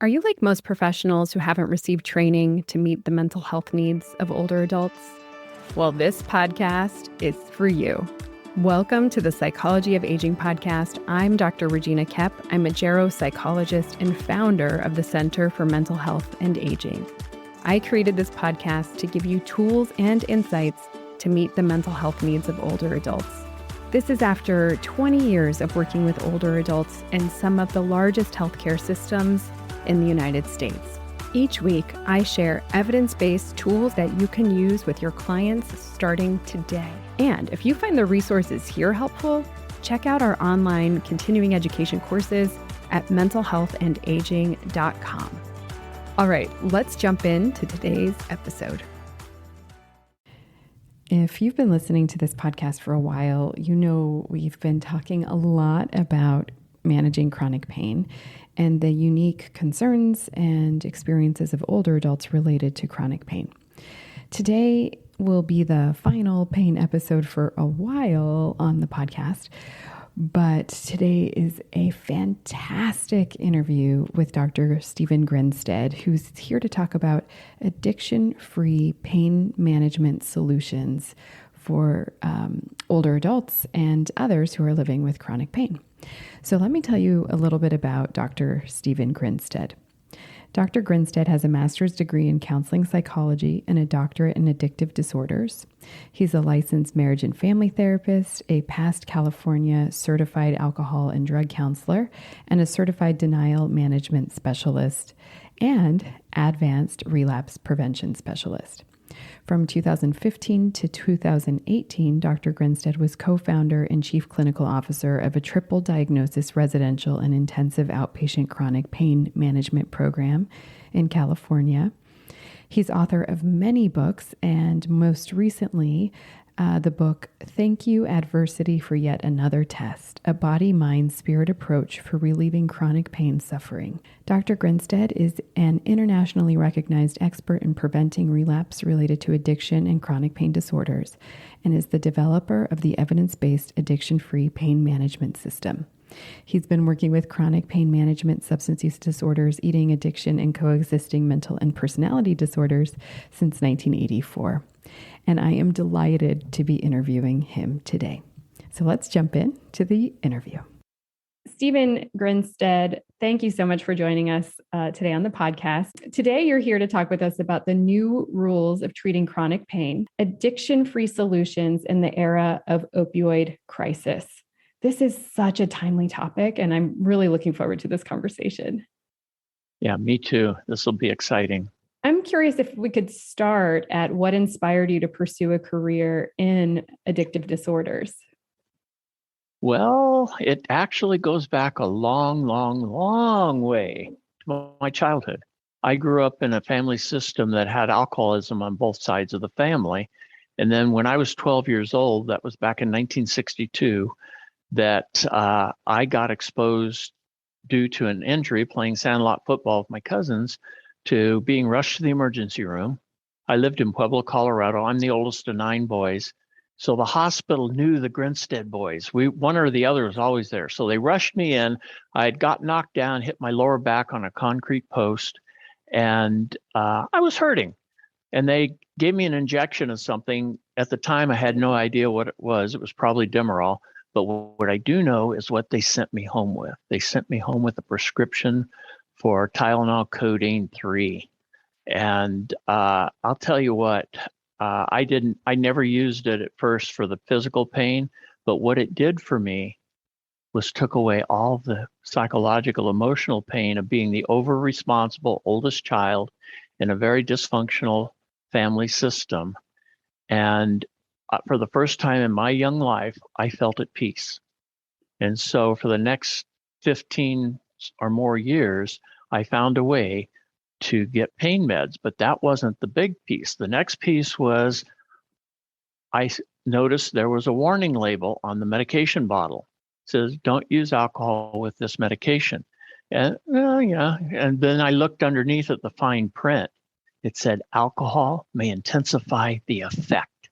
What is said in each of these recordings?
Are you like most professionals who haven't received training to meet the mental health needs of older adults? Well, this podcast is for you. Welcome to the Psychology of Aging podcast. I'm Dr. Regina Kepp. I'm a geropsychologist and founder of the Center for Mental Health and Aging. I created this podcast to give you tools and insights to meet the mental health needs of older adults. This is after 20 years of working with older adults in some of the largest healthcare systems in the United States. Each week, I share evidence-based tools that you can use with your clients starting today. And if you find the resources here helpful, check out our online continuing education courses at mentalhealthandaging.com. All right, let's jump into today's episode. If you've been listening to this podcast for a while, you know we've been talking a lot about managing chronic pain and the unique concerns and experiences of older adults related to chronic pain. Today will be the final pain episode for a while on the podcast, but today is a fantastic interview with Dr. Stephen Grinstead, who's here to talk about addiction-free pain management solutions for older adults and others who are living with chronic pain. So let me tell you a little bit about Dr. Stephen Grinstead. Dr. Grinstead has a master's degree in counseling psychology and a doctorate in addictive disorders. He's a licensed marriage and family therapist, a past California certified alcohol and drug counselor, and a certified denial management specialist and advanced relapse prevention specialist. From 2015 to 2018, Dr. Grinstead was co-founder and chief clinical officer of a triple diagnosis residential and intensive outpatient chronic pain management program in California. He's author of many books, and most recently, the book, Thank You, Adversity for Yet Another Test, a body, mind, spirit approach for relieving chronic pain suffering. Dr. Grinstead is an internationally recognized expert in preventing relapse related to addiction and chronic pain disorders, and is the developer of the evidence-based addiction-free pain management system. He's been working with chronic pain management, substance use disorders, eating addiction, and coexisting mental and personality disorders since 1984. And I am delighted to be interviewing him today. So let's jump in to the interview. Stephen Grinstead, thank you so much for joining us today on the podcast. Today, you're here to talk with us about the new rules of treating chronic pain, addiction-free solutions in the era of opioid crisis. This is such a timely topic, and I'm really looking forward to this conversation. Yeah, me too. This will be exciting. I'm curious if we could start at what inspired you to pursue a career in addictive disorders. Well, it actually goes back a long way to my childhood. I grew up in a family system that had alcoholism on both sides of the family. And then when I was 12 years old, that was back in 1962, that I got exposed due to an injury playing sandlot football with my cousins to being rushed to the emergency room. I lived in Pueblo, Colorado. I'm the oldest of 9 boys. So the hospital knew the Grinstead boys. One or the other was always there. So they rushed me in. I had got knocked down, hit my lower back on a concrete post, and I was hurting. And they gave me an injection of something. At the time, I had no idea what it was. It was probably Demerol. But what I do know is what they sent me home with. They sent me home with a prescription for Tylenol Codeine 3. And I'll tell you what, I never used it at first for the physical pain, but what it did for me was took away all the psychological, emotional pain of being the over-responsible oldest child in a very dysfunctional family system. And for the first time in my young life, I felt at peace. And so for the next 15 or more years, I found a way to get pain meds, but that wasn't the big piece. The next piece was I noticed there was a warning label on the medication bottle. It says, don't use alcohol with this medication. And and then I looked underneath at the fine print. It said, alcohol may intensify the effect.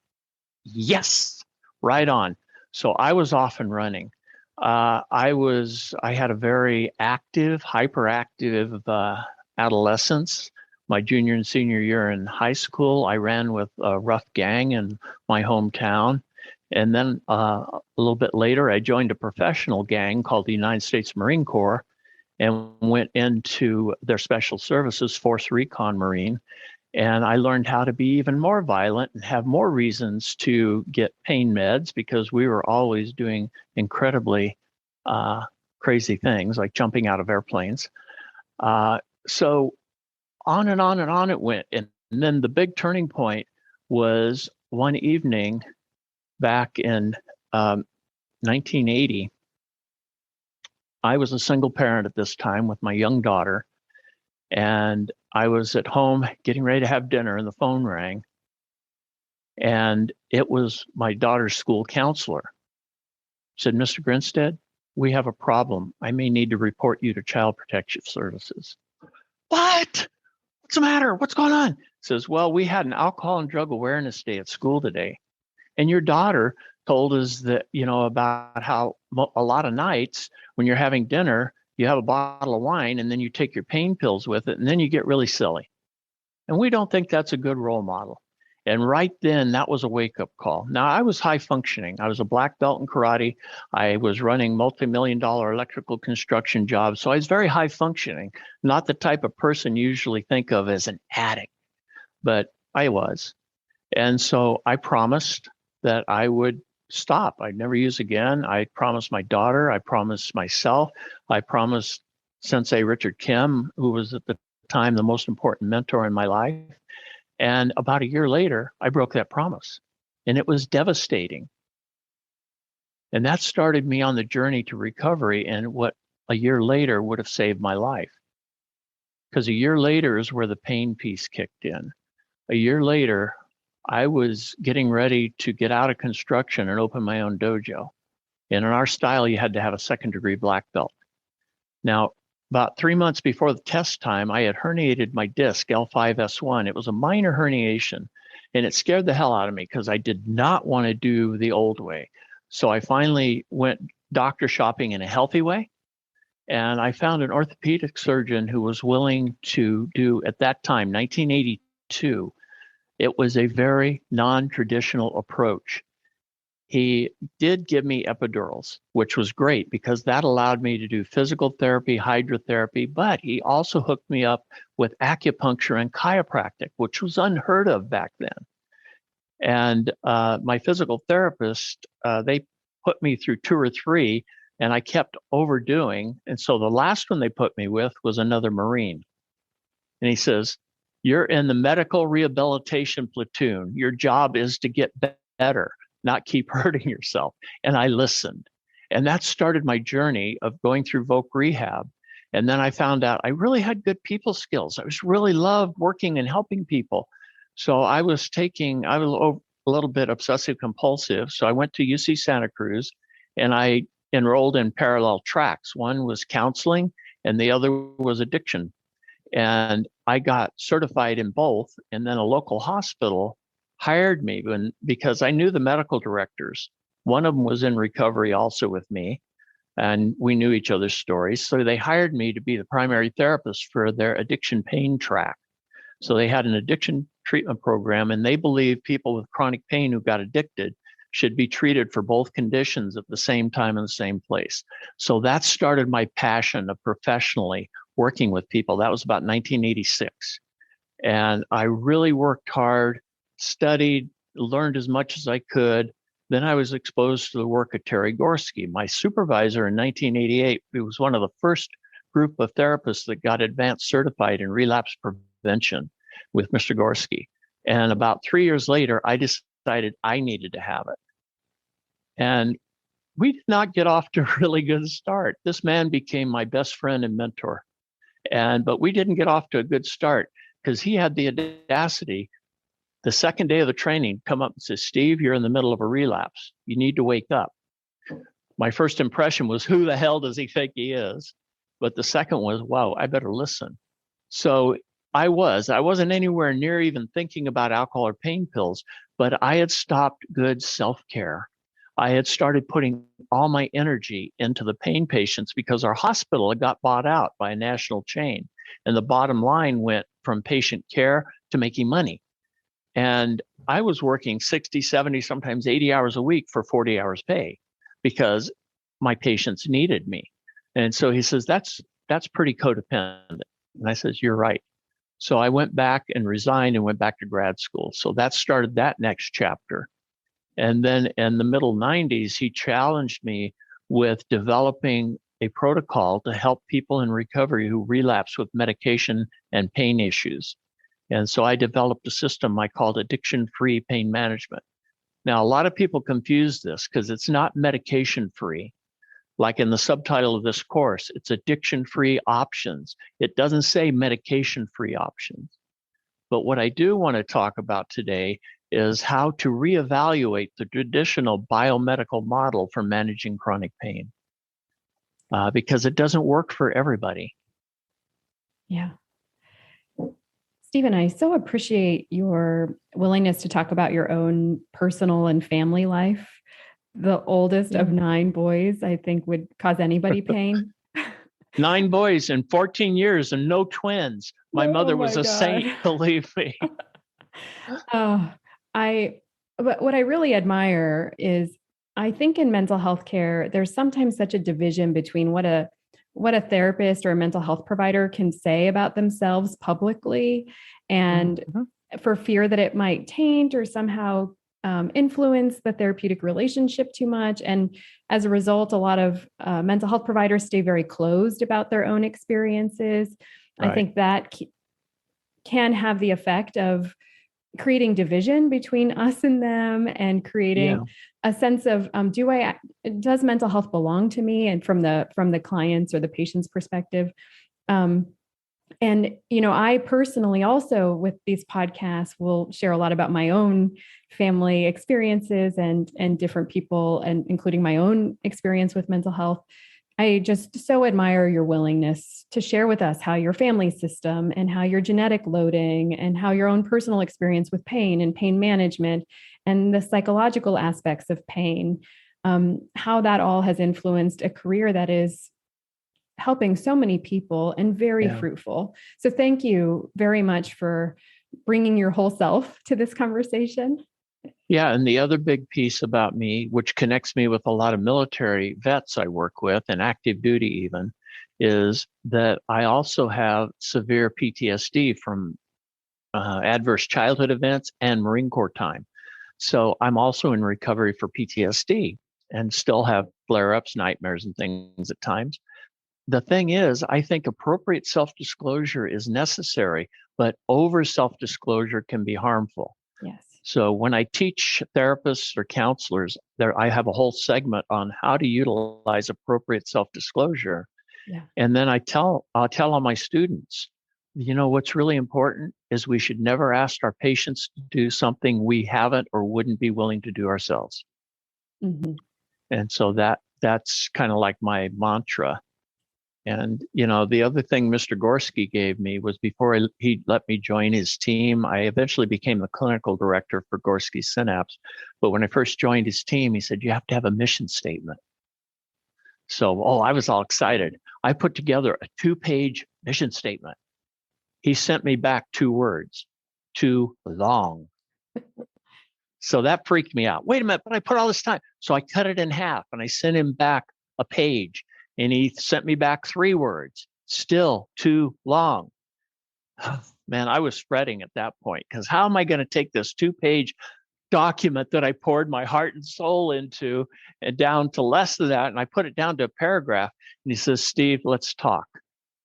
Yes, right on. So I was off and running. I had a very active, hyperactive adolescence. My junior and senior year in high school, I ran with a rough gang in my hometown. And then a little bit later, I joined a professional gang called the United States Marine Corps and went into their special services, Force Recon Marine. And I learned how to be even more violent and have more reasons to get pain meds because we were always doing incredibly crazy things like jumping out of airplanes. So on and on and on it went. And then the big turning point was one evening back in 1980. I was a single parent at this time with my young daughter, and I was at home getting ready to have dinner, and the phone rang, and it was my daughter's school counselor. Said, "Mr. Grinstead, we have a problem. I may need to report you to Child Protective Services." What? What's the matter? What's going on? Says, "Well, we had an alcohol and drug awareness day at school today, and your daughter told us that, about how a lot of nights when you're having dinner, you have a bottle of wine and then you take your pain pills with it and then you get really silly. And we don't think that's a good role model." And right then, that was a wake-up call. Now, I was high functioning. I was a black belt in karate. I was running multi-million-dollar electrical construction jobs. So I was very high functioning, not the type of person you usually think of as an addict, but I was. And so I promised that I would stop. I'd never use again. I promised my daughter. I promised myself. I promised Sensei Richard Kim, who was at the time the most important mentor in my life. And about a year later, I broke that promise. And it was devastating. And that started me on the journey to recovery and what a year later would have saved my life. Because a year later is where the pain piece kicked in. A year later, I was getting ready to get out of construction and open my own dojo. And in our style, you had to have a second-degree black belt. Now, about 3 months before the test time, I had herniated my disc, L5S1. It was a minor herniation, and it scared the hell out of me because I did not want to do the old way. So I finally went doctor shopping in a healthy way, and I found an orthopedic surgeon who was willing to do, at that time, 1982, it was a very non-traditional approach. He did give me epidurals, which was great because that allowed me to do physical therapy, hydrotherapy, but he also hooked me up with acupuncture and chiropractic, which was unheard of back then. And my physical therapist, they put me through 2 or 3, and I kept overdoing. And so the last one they put me with was another Marine. And he says, "You're in the medical rehabilitation platoon. Your job is to get better, not keep hurting yourself." And I listened. And that started my journey of going through voc rehab. And then I found out I really had good people skills. I was really loved working and helping people. So I was a little bit obsessive compulsive. So I went to UC Santa Cruz and I enrolled in parallel tracks. One was counseling and the other was addiction. And I got certified in both. And then a local hospital hired me because I knew the medical directors. One of them was in recovery also with me, and we knew each other's stories. So they hired me to be the primary therapist for their addiction pain track. So they had an addiction treatment program, and they believed people with chronic pain who got addicted should be treated for both conditions at the same time in the same place. So that started my passion of professionally working with people. That was about 1986. And I really worked hard, studied, learned as much as I could. Then I was exposed to the work of Terry Gorski, my supervisor in 1988. He was one of the first group of therapists that got advanced certified in relapse prevention with Mr. Gorski. And about 3 years later, I decided I needed to have it. And we did not get off to a really good start. This man became my best friend and mentor. But we didn't get off to a good start because he had the audacity the second day of the training come up and say, "Steve, you're in the middle of a relapse. You need to wake up." My first impression was, who the hell does he think he is? But the second was, wow, I better listen. So I wasn't anywhere near even thinking about alcohol or pain pills, but I had stopped good self-care. I had started putting all my energy into the pain patients because our hospital had got bought out by a national chain. And the bottom line went from patient care to making money. And I was working 60, 70, sometimes 80 hours a week for 40 hours pay because my patients needed me. And so he says, that's pretty codependent. And I says, you're right. So I went back and resigned and went back to grad school. So that started that next chapter. And then in the middle 90s, he challenged me with developing a protocol to help people in recovery who relapse with medication and pain issues. And so I developed a system I called addiction-free pain management. Now, a lot of people confuse this because it's not medication-free. Like in the subtitle of this course, it's addiction-free options. It doesn't say medication-free options. But what I do want to talk about today is how to reevaluate the traditional biomedical model for managing chronic pain, because it doesn't work for everybody. Yeah. Stephen, I so appreciate your willingness to talk about your own personal and family life. The oldest of 9 boys, I think, would cause anybody pain. 9 boys in 14 years and no twins. My mother was a saint, believe me. But what I really admire is, I think in mental health care, there's sometimes such a division between what a therapist or a mental health provider can say about themselves publicly, and for fear that it might taint or somehow influence the therapeutic relationship too much. And as a result, a lot of mental health providers stay very closed about their own experiences. Right. I think that can have the effect of creating division between us and them, and creating a sense of, does mental health belong to me? And from the client's or the patient's perspective. And, I personally also with these podcasts will share a lot about my own family experiences and different people, and including my own experience with mental health. I just so admire your willingness to share with us how your family system and how your genetic loading and how your own personal experience with pain and pain management and the psychological aspects of pain, how that all has influenced a career that is helping so many people and very fruitful. So thank you very much for bringing your whole self to this conversation. Yeah. And the other big piece about me, which connects me with a lot of military vets I work with and active duty even, is that I also have severe PTSD from adverse childhood events and Marine Corps time. So I'm also in recovery for PTSD and still have flare-ups, nightmares, and things at times. The thing is, I think appropriate self-disclosure is necessary, but over self-disclosure can be harmful. Yes. So when I teach therapists or counselors, I have a whole segment on how to utilize appropriate self-disclosure. Yeah. And then I'll tell all my students, what's really important is we should never ask our patients to do something we haven't or wouldn't be willing to do ourselves. Mm-hmm. And so that's kind of like my mantra. And, the other thing Mr. Gorski gave me was before he let me join his team, I eventually became the clinical director for Gorski Synapse. But when I first joined his team, he said, you have to have a mission statement. So, I was all excited. I put together a 2-page mission statement. He sent me back 2 words, too long. So that freaked me out. Wait a minute, but I put all this time. So I cut it in half and I sent him back a page. And he sent me back 3 words, still too long. Man, I was fretting at that point, because how am I going to take this 2-page document that I poured my heart and soul into and down to less than that? And I put it down to a paragraph. And he says, Steve, let's talk.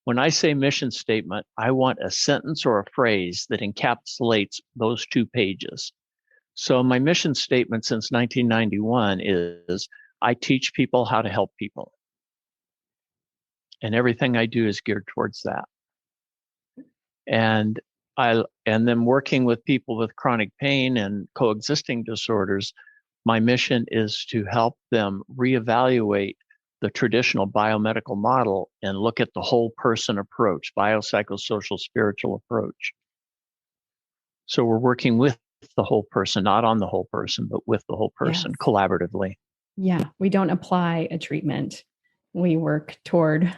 When I say mission statement, I want a sentence or a phrase that encapsulates those 2 pages. So my mission statement since 1991 is, I teach people how to help people. And everything I do is geared towards that. And then working with people with chronic pain and coexisting disorders, my mission is to help them reevaluate the traditional biomedical model and look at the whole person approach, biopsychosocial spiritual approach. So we're working with the whole person, not on the whole person, but with the whole person collaboratively. Yeah. We don't apply a treatment. We work toward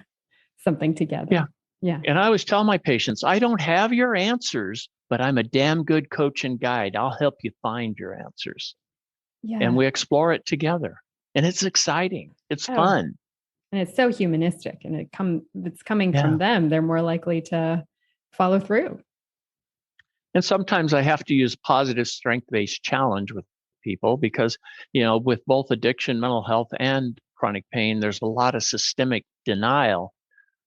something together. Yeah. Yeah. And I always tell my patients, I don't have your answers, but I'm a damn good coach and guide. I'll help you find your answers. Yeah. And we explore it together. And it's exciting. It's fun. And it's so humanistic, and it's coming from them. They're more likely to follow through. And sometimes I have to use positive strength-based challenge with people because, with both addiction, mental health, and chronic pain, there's a lot of systemic denial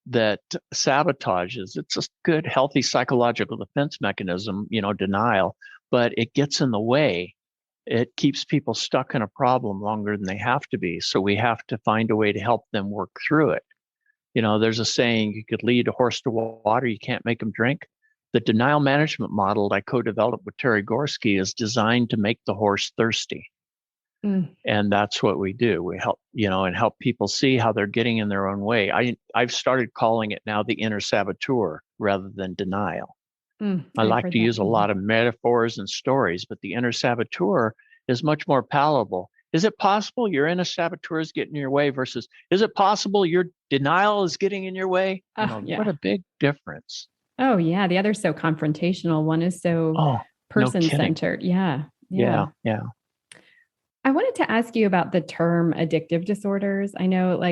that sabotages. It's a good, healthy psychological defense mechanism, denial, but it gets in the way. It keeps people stuck in a problem longer than they have to be. So we have to find a way to help them work through it. There's a saying, you could lead a horse to water, you can't make them drink. The denial management model I co-developed with Terry Gorski is designed to make the horse thirsty. And that's what we do. We help, and help people see how they're getting in their own way. I've started calling it now the inner saboteur rather than denial. I like to use a lot of metaphors and stories, but the inner saboteur is much more palatable. Is it possible your inner saboteur is getting in your way versus, is it possible your denial is getting in your way? What a big difference. Oh, yeah. The other's so confrontational. One is so person-centered. No yeah. I wanted to ask you about the term addictive disorders. I know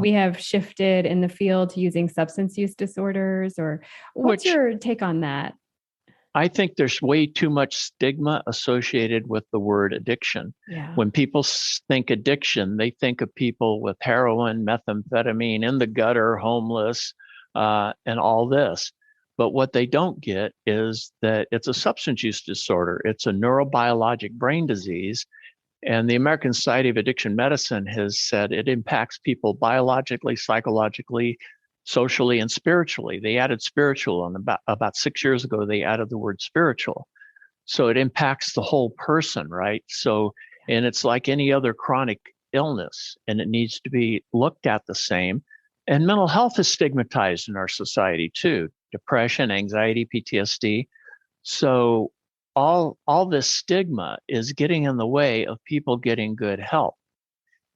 we have shifted in the field to using substance use disorders, or what's your take on that? I think there's way too much stigma associated with the word addiction. Yeah. When people think addiction, they think of people with heroin, methamphetamine, in the gutter, homeless, and all this. But what they don't get is that it's a substance use disorder. It's a neurobiologic brain disease. And the American Society of Addiction Medicine has said it impacts people biologically, psychologically, socially, and spiritually. They added spiritual, and about 6 years ago, they added the word spiritual. So it impacts the whole person, right? So, and it's like any other chronic illness, and it needs to be looked at the same. And mental health is stigmatized in our society too. Depression, anxiety, PTSD. So all this stigma is getting in the way of people getting good help.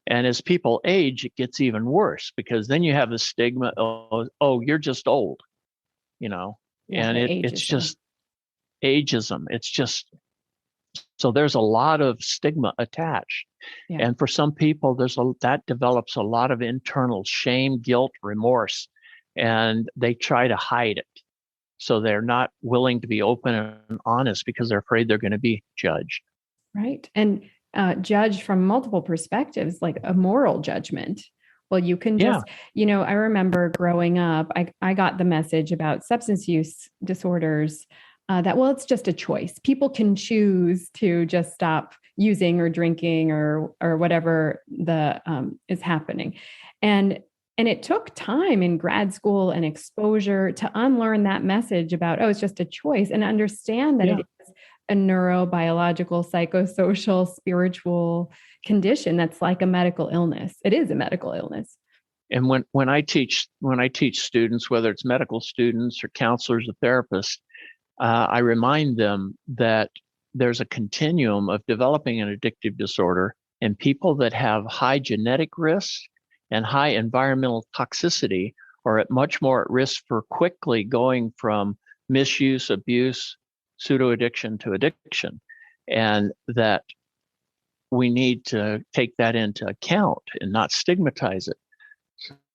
And as people age, it gets even worse because then you have the stigma of, you're just old, and it's just ageism. It's just, so there's a lot of stigma attached. Yeah. And for some people, that develops a lot of internal shame, guilt, remorse, and they try to hide it. So they're not willing to be open and honest because they're afraid they're going to be judged. Right. And judged from multiple perspectives, like a moral judgment. Well, you can just, I remember growing up, I got the message about substance use disorders that, it's just a choice. People can choose to just stop using or drinking or whatever is happening. And it took time in grad school and exposure to unlearn that message about, it's just a choice, and understand that it is a neurobiological, psychosocial, spiritual condition that's like a medical illness. It is a medical illness. And when I teach students, whether it's medical students or counselors or therapists, I remind them that there's a continuum of developing an addictive disorder, and people that have high genetic risk and high environmental toxicity are much more at risk for quickly going from misuse, abuse, pseudo-addiction to addiction. And that we need to take that into account and not stigmatize it.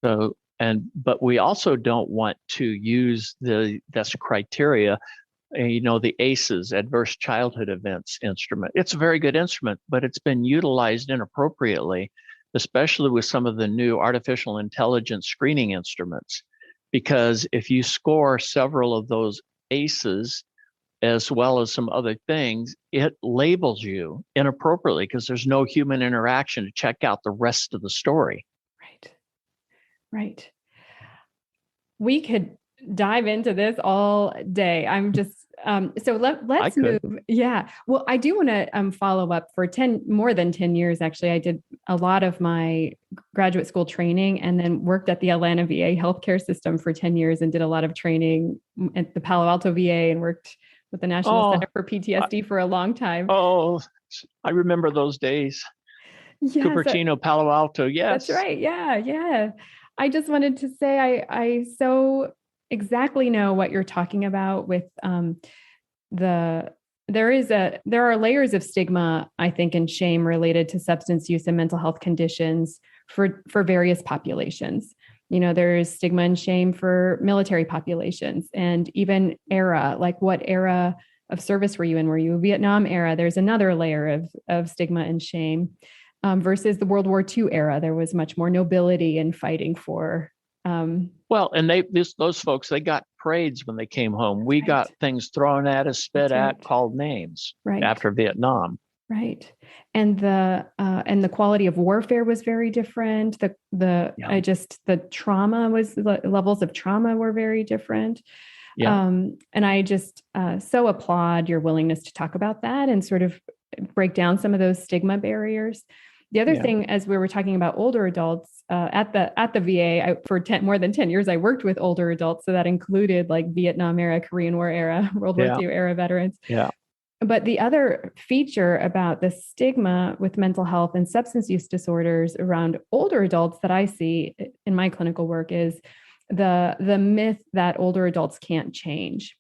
But we also don't want to use this criteria, the ACEs, Adverse Childhood Events instrument. It's a very good instrument, but it's been utilized inappropriately, especially with some of the new artificial intelligence screening instruments. Because if you score several of those ACEs, as well as some other things, it labels you inappropriately because there's no human interaction to check out the rest of the story. Right. We could dive into this all day. I'm just, so let's move. Yeah. Well, I do want to follow up for more than 10 years. Actually, I did a lot of my graduate school training and then worked at the Atlanta VA healthcare system for 10 years and did a lot of training at the Palo Alto VA and worked with the National Center for PTSD for a long time. Oh, I remember those days. Yes, Cupertino, Palo Alto. that's Yes. right. Yeah, yeah. I just wanted to say I so exactly know what you're talking about with the there are layers of stigma, I think, and shame related to substance use and mental health conditions for various populations. You know, there's stigma and shame for military populations and even era, like what era of service were you in? Were you a Vietnam era? There's another layer of stigma and shame versus the World War II era. There was much more nobility in fighting for. Well, and those folks, they got parades when they came home. We Right. got things thrown at us, spit That's at, right. called names Right. after Vietnam. Right. And the quality of warfare was very different. The trauma was the levels of trauma were very different. Yeah. And I just so applaud your willingness to talk about that and sort of break down some of those stigma barriers. The other thing, as we were talking about older adults at the VA, for more than 10 years, I worked with older adults. So that included like Vietnam era, Korean War era, World War II era veterans. Yeah. But the other feature about the stigma with mental health and substance use disorders around older adults that I see in my clinical work is the myth that older adults can't change.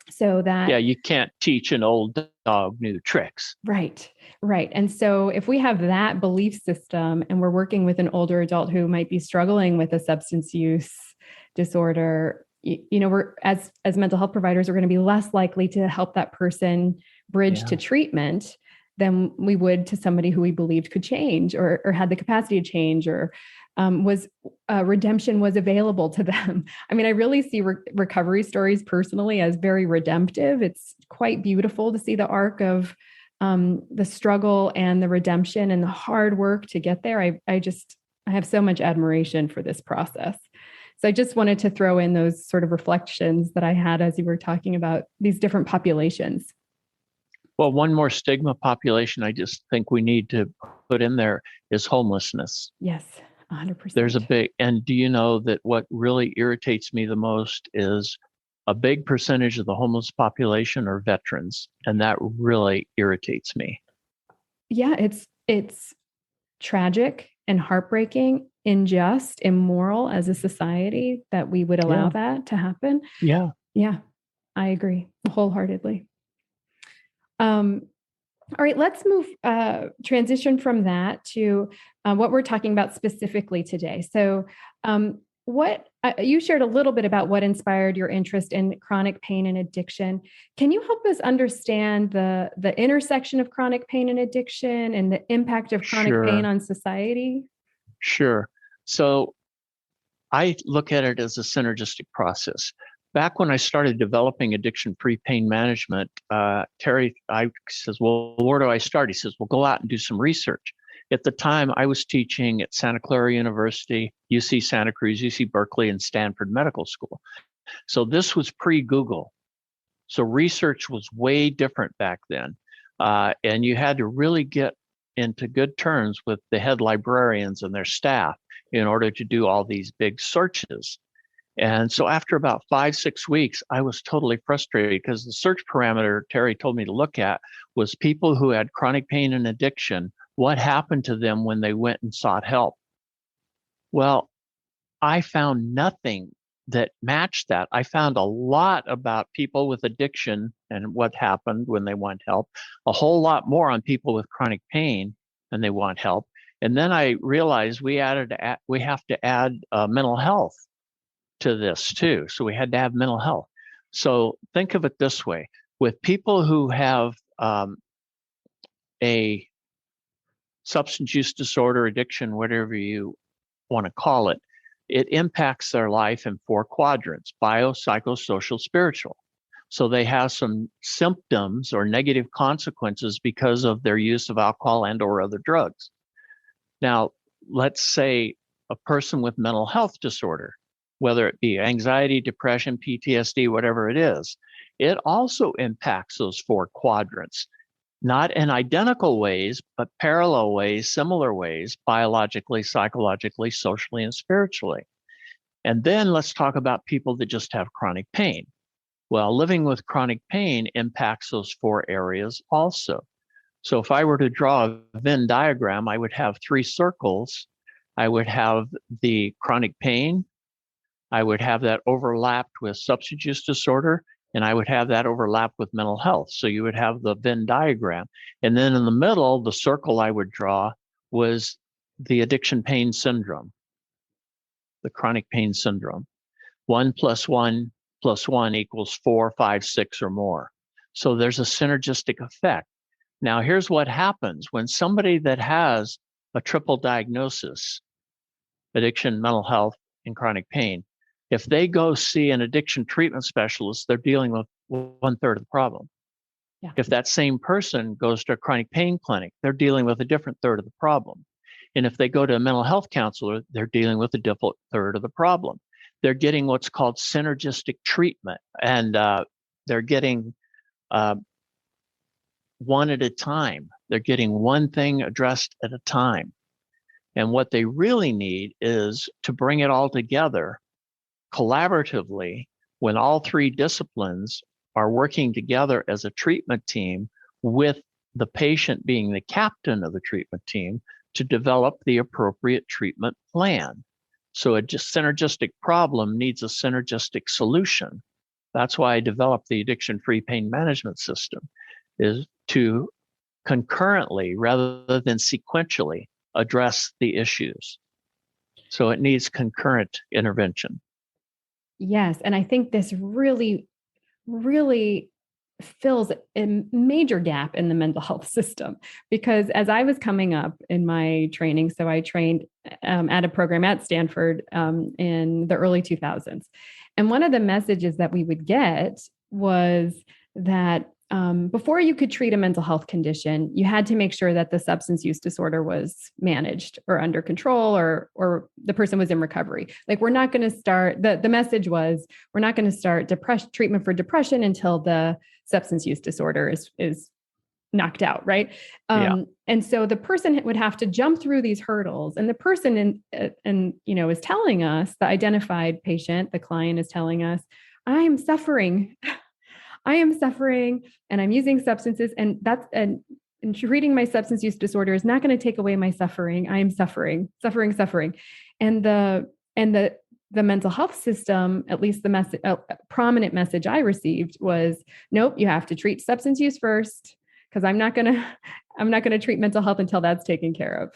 So that you can't teach an old dog new tricks. Right. And so if we have that belief system and we're working with an older adult who might be struggling with a substance use disorder, we're as mental health providers, we're going to be less likely to help that person bridge to treatment than we would to somebody who we believed could change or had the capacity to change or was redemption was available to them. I mean, I really see recovery stories personally as very redemptive. It's quite beautiful to see the arc of the struggle and the redemption and the hard work to get there. I have so much admiration for this process. So I just wanted to throw in those sort of reflections that I had as you were talking about these different populations. Well, one more stigma population I just think we need to put in there is homelessness. Yes, 100%. There's and do you know that what really irritates me the most is a big percentage of the homeless population are veterans, and that really irritates me. Yeah, it's tragic and heartbreaking, unjust, immoral as a society that we would allow that to happen. Yeah, I agree wholeheartedly. All right, let's move transition from that to what we're talking about specifically today. So, what you shared a little bit about what inspired your interest in chronic pain and addiction. Can you help us understand the intersection of chronic pain and addiction and the impact of chronic pain on society? Sure. So I look at it as a synergistic process. Back when I started developing addiction-free pain management, Terry says, well, where do I start? He says, well, go out and do some research. At the time, I was teaching at Santa Clara University, UC Santa Cruz, UC Berkeley, and Stanford Medical School. So this was pre-Google. So research was way different back then. And you had to really get into good terms with the head librarians and their staff in order to do all these big searches. And so after about 5-6 weeks, I was totally frustrated because the search parameter Terry told me to look at was people who had chronic pain and addiction. What happened to them when they went and sought help? Well, I found nothing that matched that. I found a lot about people with addiction and what happened when they want help, a whole lot more on people with chronic pain and they want help. And then I realized we have to add mental health to this too. So we had to have mental health. So think of it this way: with people who have a substance use disorder, addiction, whatever you want to call it, it impacts their life in 4 quadrants: bio, psychosocial, spiritual. So they have some symptoms or negative consequences because of their use of alcohol and or other drugs. Now, let's say a person with mental health disorder, whether it be anxiety, depression, PTSD, whatever it is, it also impacts those 4 quadrants, not in identical ways, but parallel ways, similar ways, biologically, psychologically, socially, and spiritually. And then let's talk about people that just have chronic pain. Well, living with chronic pain impacts those 4 areas also. So if I were to draw a Venn diagram, I would have three circles. I would have the chronic pain. I would have that overlapped with substance use disorder, and I would have that overlap with mental health. So you would have the Venn diagram. And then in the middle, the circle I would draw was the addiction pain syndrome, the chronic pain syndrome. 1 + 1 + 1 equals 4, 5, 6 or more. So there's a synergistic effect. Now, here's what happens when somebody that has a triple diagnosis, addiction, mental health, and chronic pain, if they go see an addiction treatment specialist, they're dealing with 1/3 of the problem. Yeah. If that same person goes to a chronic pain clinic, they're dealing with a different third of the problem. And if they go to a mental health counselor, they're dealing with a different third of the problem. They're getting what's called synergistic treatment, and they're getting one at a time. They're getting one thing addressed at a time. And what they really need is to bring it all together collaboratively when all three disciplines are working together as a treatment team, with the patient being the captain of the treatment team, to develop the appropriate treatment plan. So a synergistic problem needs a synergistic solution. That's why I developed the addiction-free pain management system, is to concurrently rather than sequentially address the issues. So it needs concurrent intervention. Yes. And I think this really, really fills a major gap in the mental health system, because as I was coming up in my training, so I trained at a program at Stanford in the early 2000s. And one of the messages that we would get was that before you could treat a mental health condition, you had to make sure that the substance use disorder was managed or under control, or the person was in recovery. Like, we're not going to start, the message was, we're not going to start treatment for depression until the substance use disorder is knocked out, right? And so the person would have to jump through these hurdles, and the person is telling us, the identified patient, the client is telling us, I am suffering and I'm using substances, and treating my substance use disorder is not going to take away my suffering. I am suffering. And the mental health system, at least the prominent message I received was, nope, you have to treat substance use first, because I'm not going to treat mental health until that's taken care of.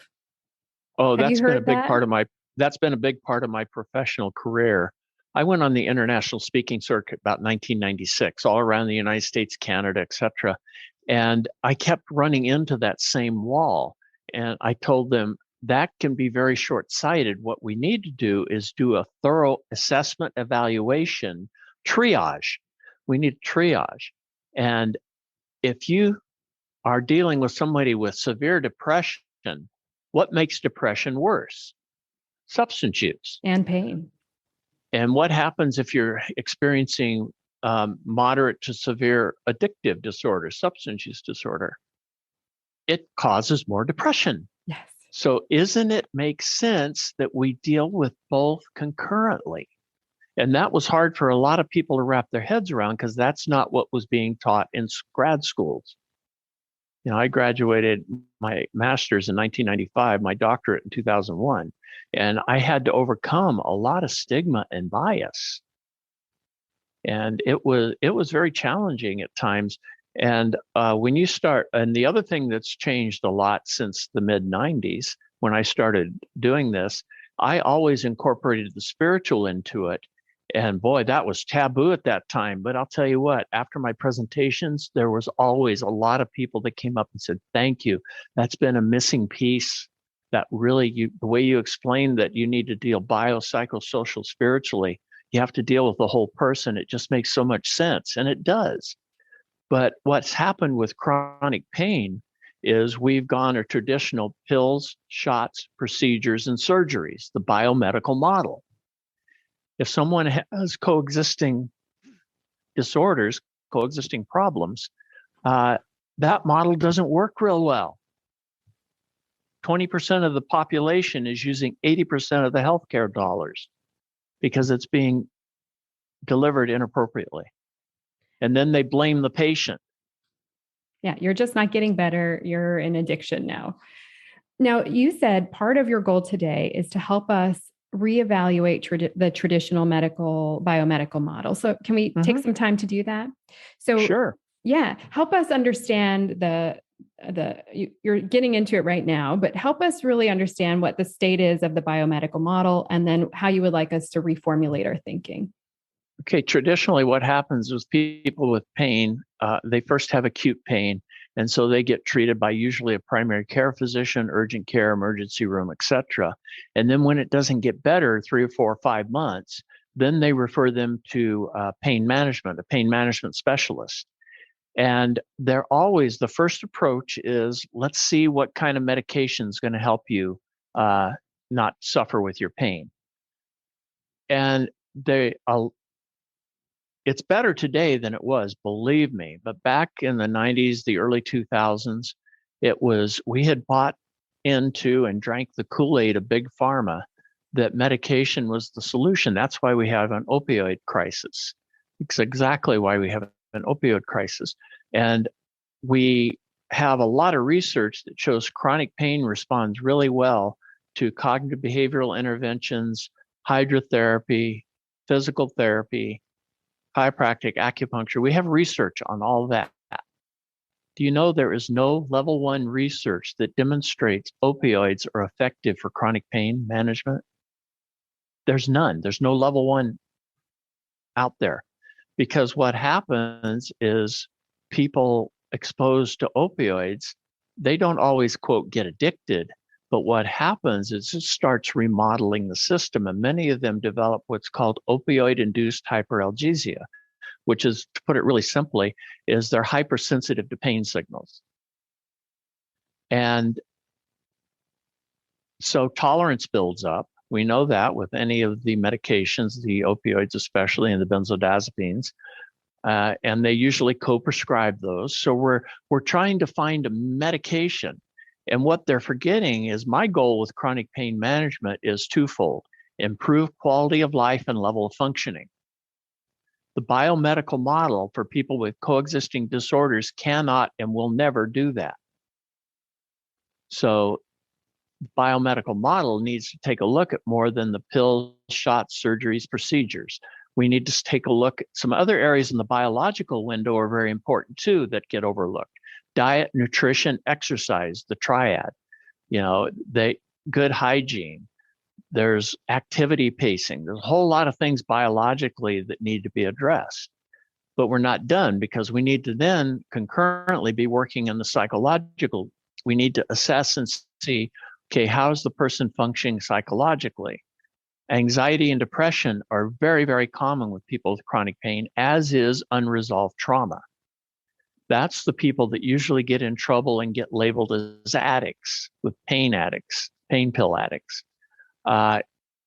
Oh, that's been a big part of my professional career. I went on the international speaking circuit about 1996, all around the United States, Canada, et cetera. And I kept running into that same wall. And I told them that can be very short-sighted. What we need to do is do a thorough assessment, evaluation, triage. We need triage. And if you are dealing with somebody with severe depression, what makes depression worse? Substance use. And pain. And what happens if you're experiencing moderate to severe addictive disorder, substance use disorder? It causes more depression. Yes. So isn't it make sense that we deal with both concurrently? And that was hard for a lot of people to wrap their heads around, because that's not what was being taught in grad schools. You know, I graduated my master's in 1995, my doctorate in 2001, and I had to overcome a lot of stigma and bias. And it was very challenging at times. And when you start, and the other thing that's changed a lot since the mid 90s, when I started doing this, I always incorporated the spiritual into it. And boy, that was taboo at that time. But I'll tell you what, after my presentations, there was always a lot of people that came up and said, thank you. That's been a missing piece. That really, the way you explained that you need to deal biopsychosocial, spiritually, you have to deal with the whole person. It just makes so much sense. And it does. But what's happened with chronic pain is we've gone to traditional pills, shots, procedures, and surgeries, the biomedical model. If someone has coexisting disorders, coexisting problems, that model doesn't work real well. 20% of the population is using 80% of the healthcare dollars because it's being delivered inappropriately. And then they blame the patient. Yeah, you're just not getting better. You're in addiction now. Now, you said part of your goal today is to help us reevaluate the traditional biomedical model. So, can we take some time to do that? So, Sure. yeah, help us understand you're getting into it right now, but help us really understand what the state is of the biomedical model and then how you would like us to reformulate our thinking. Okay, traditionally, what happens is people with pain, they first have acute pain, and so they get treated by usually a primary care physician, urgent care, emergency room, etc. And then when it doesn't get better, 3 or 4 or 5 months, then they refer them to a pain management specialist. And they're always, the first approach is, let's see what kind of medication is going to help you not suffer with your pain. And it's better today than it was, believe me. But back in the 90s, the early 2000s, we had bought into and drank the Kool-Aid of big pharma that medication was the solution. That's why we have an opioid crisis. It's exactly why we have an opioid crisis. And we have a lot of research that shows chronic pain responds really well to cognitive behavioral interventions, hydrotherapy, physical therapy, chiropractic, acupuncture. We have research on all of that. Do you know there is no level 1 research that demonstrates opioids are effective for chronic pain management? There's none. There's no level 1 out there, because what happens is people exposed to opioids, they don't always, quote, get addicted. But what happens is it starts remodeling the system, and many of them develop what's called opioid-induced hyperalgesia, which is, to put it really simply, is they're hypersensitive to pain signals. And so tolerance builds up. We know that with any of the medications, the opioids especially, and the benzodiazepines, and they usually co-prescribe those. So we're trying to find a medication. And what they're forgetting is my goal with chronic pain management is twofold: improve quality of life and level of functioning. The biomedical model for people with coexisting disorders cannot and will never do that. So the biomedical model needs to take a look at more than the pills, shots, surgeries, procedures. We need to take a look at some other areas in the biological window are very important too that get overlooked. Diet, nutrition, exercise, the triad. Good hygiene. There's activity pacing. There's a whole lot of things biologically that need to be addressed. But we're not done, because we need to then concurrently be working in the psychological. We need to assess and see, okay, how's the person functioning psychologically? Anxiety and depression are very, very common with people with chronic pain, as is unresolved trauma. That's the people that usually get in trouble and get labeled as addicts, with pain pill addicts,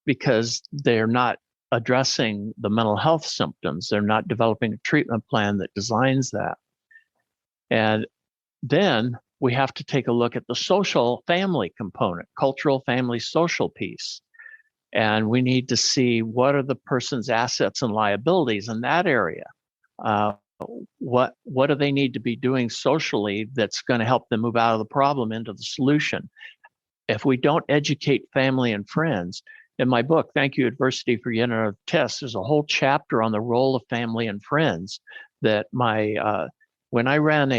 because they're not addressing the mental health symptoms. They're not developing a treatment plan that designs that. And then we have to take a look at the social family component, cultural family social piece. And we need to see what are the person's assets and liabilities in that area. What do they need to be doing socially that's going to help them move out of the problem into the solution? If we don't educate family and friends, in my book, Thank You Adversity for Yet Another Test, there's a whole chapter on the role of family and friends that when I ran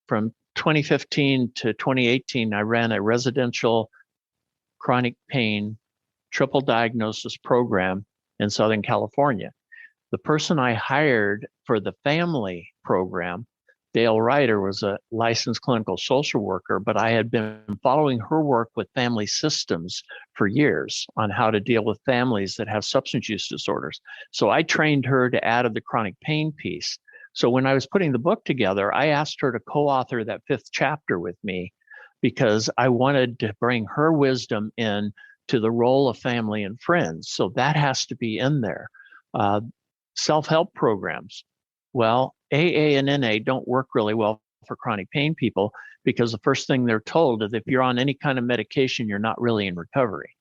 from 2015 to 2018, I ran a residential chronic pain triple diagnosis program in Southern California. The person I hired for the family program, Dale Ryder, was a licensed clinical social worker, but I had been following her work with family systems for years on how to deal with families that have substance use disorders. So I trained her to add the chronic pain piece. So when I was putting the book together, I asked her to co-author that 5th chapter with me, because I wanted to bring her wisdom in to the role of family and friends. So that has to be in there. Self-help programs. Well, AA and NA don't work really well for chronic pain people, because the first thing they're told is if you're on any kind of medication, you're not really in recovery.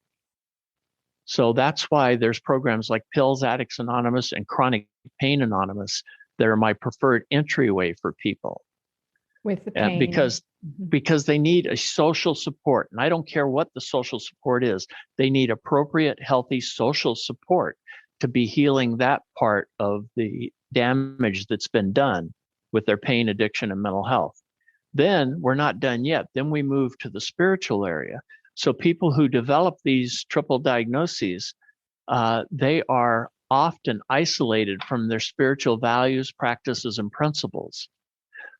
So that's why there's programs like Pills Addicts Anonymous and Chronic Pain Anonymous that are my preferred entryway for people. with the pain. Because they need a social support. And I don't care what the social support is. They need appropriate, healthy social support to be healing that part of the damage that's been done with their pain, addiction, and mental health. Then we're not done yet. Then we move to the spiritual area. So people who develop these triple diagnoses, they are often isolated from their spiritual values, practices, and principles.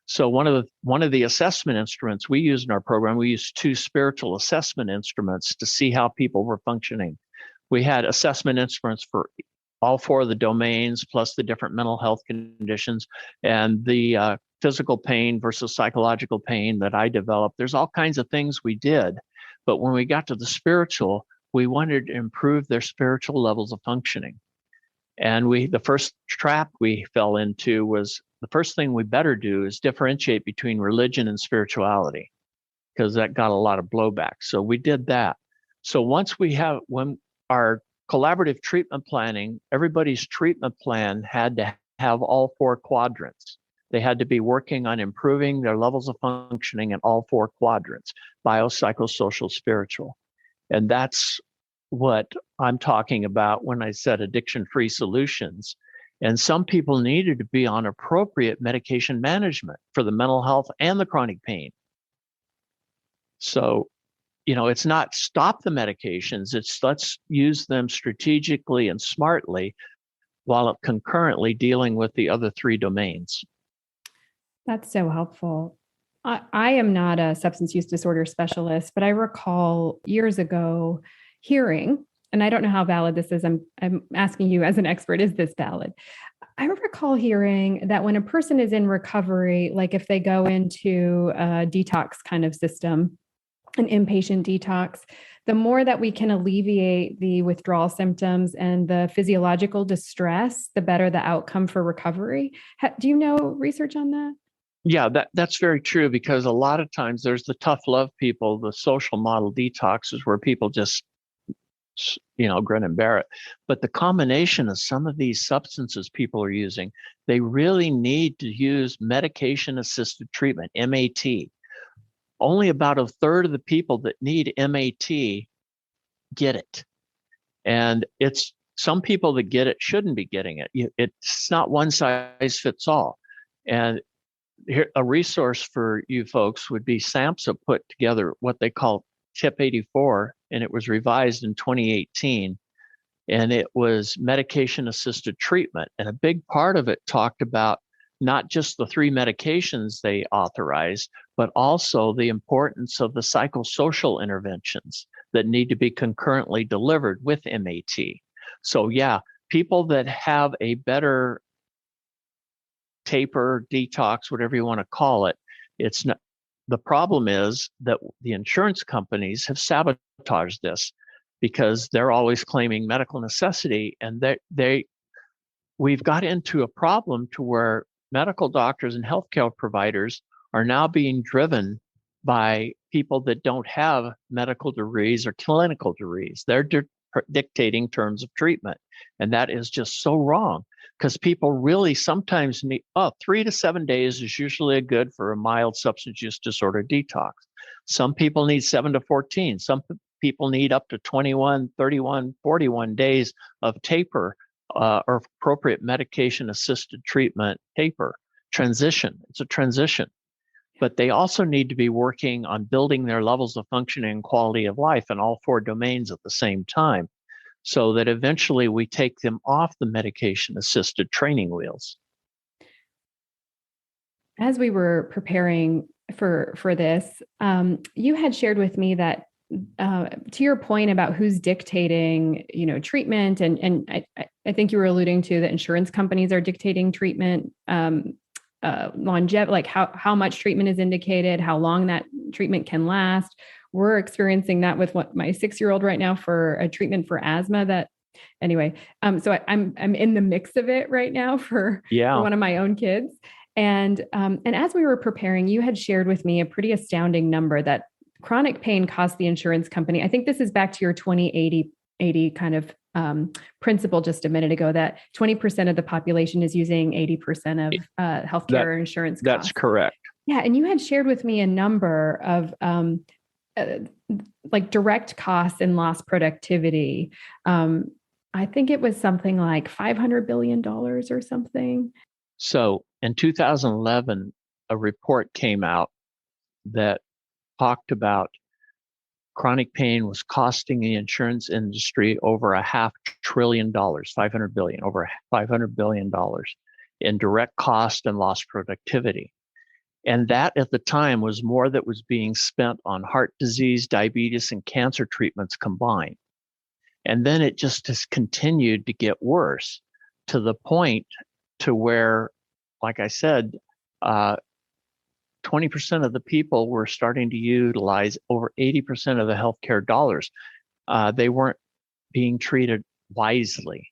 So one of the assessment instruments we use in our program, we use 2 spiritual assessment instruments to see how people were functioning. We had assessment instruments for all 4 of the domains, plus the different mental health conditions and the physical pain versus psychological pain that I developed. There's all kinds of things we did. But when we got to the spiritual, we wanted to improve their spiritual levels of functioning. And the first trap we fell into was the first thing we better do is differentiate between religion and spirituality, because that got a lot of blowback. So we did that. So when our collaborative treatment planning, everybody's treatment plan had to have all 4 quadrants. They had to be working on improving their levels of functioning in all 4 quadrants: bio, psychosocial, spiritual. And that's what I'm talking about when I said addiction-free solutions. And some people needed to be on appropriate medication management for the mental health and the chronic pain. So, it's not stop the medications, it's let's use them strategically and smartly while concurrently dealing with the other 3 domains. That's so helpful. I am not a substance use disorder specialist, but I recall years ago hearing, and I don't know how valid this is. I'm asking you as an expert, is this valid? I recall hearing that when a person is in recovery, like if they go into a detox kind of system, an inpatient detox, the more that we can alleviate the withdrawal symptoms and the physiological distress, the better the outcome for recovery. Do you know research on that? Yeah, that's very true, because a lot of times there's the tough love people, the social model detoxes where people just, grin and bear it. But the combination of some of these substances people are using, they really need to use medication-assisted treatment, MAT. Only about 1/3 of the people that need MAT get it. And it's some people that get it shouldn't be getting it. It's not one size fits all. And here, a resource for you folks would be SAMHSA put together what they call TIP 84, and it was revised in 2018. And it was medication-assisted treatment. And a big part of it talked about not just the 3 medications they authorized, but also the importance of the psychosocial interventions that need to be concurrently delivered with MAT. So yeah, people that have a better taper, detox, whatever you want to call it, it's not. The problem is that the insurance companies have sabotaged this because they're always claiming medical necessity, and we've got into a problem to where medical doctors and healthcare providers are now being driven by people that don't have medical degrees or clinical degrees. They're dictating terms of treatment, and that is just so wrong. Because people really sometimes need 3 to 7 days is usually good for a mild substance use disorder detox. Some people need 7 to 14. Some people need up to 21, 31, 41 days of taper or appropriate medication-assisted treatment taper. Transition. It's a transition. But they also need to be working on building their levels of functioning and quality of life in all 4 domains at the same time, so that eventually we take them off the medication-assisted training wheels. As we were preparing for this, you had shared with me that to your point about who's dictating, treatment, and I think you were alluding to that insurance companies are dictating treatment, longevity, like how much treatment is indicated, how long that treatment can last. We're experiencing that with my 6-year-old right now for a treatment for asthma. So I'm in the mix of it right now for one of my own kids. And as we were preparing, you had shared with me a pretty astounding number that chronic pain costs the insurance company. I think this is back to your 20-80 kind of principle just a minute ago, that 20% of the population is using 80% of healthcare insurance costs. That's correct. Yeah. And you had shared with me a number of uh, like direct costs and lost productivity. Um, I think it was something like $500 billion or something. So in 2011, a report came out that talked about chronic pain was costing the insurance industry over $500 billion, 500 billion, over $500 billion in direct cost and lost productivity. And that at the time was more that was being spent on heart disease, diabetes, and cancer treatments combined. And then it just has continued to get worse to the point to where, like I said, 20% of the people were starting to utilize over 80% of the healthcare dollars. They weren't being treated wisely.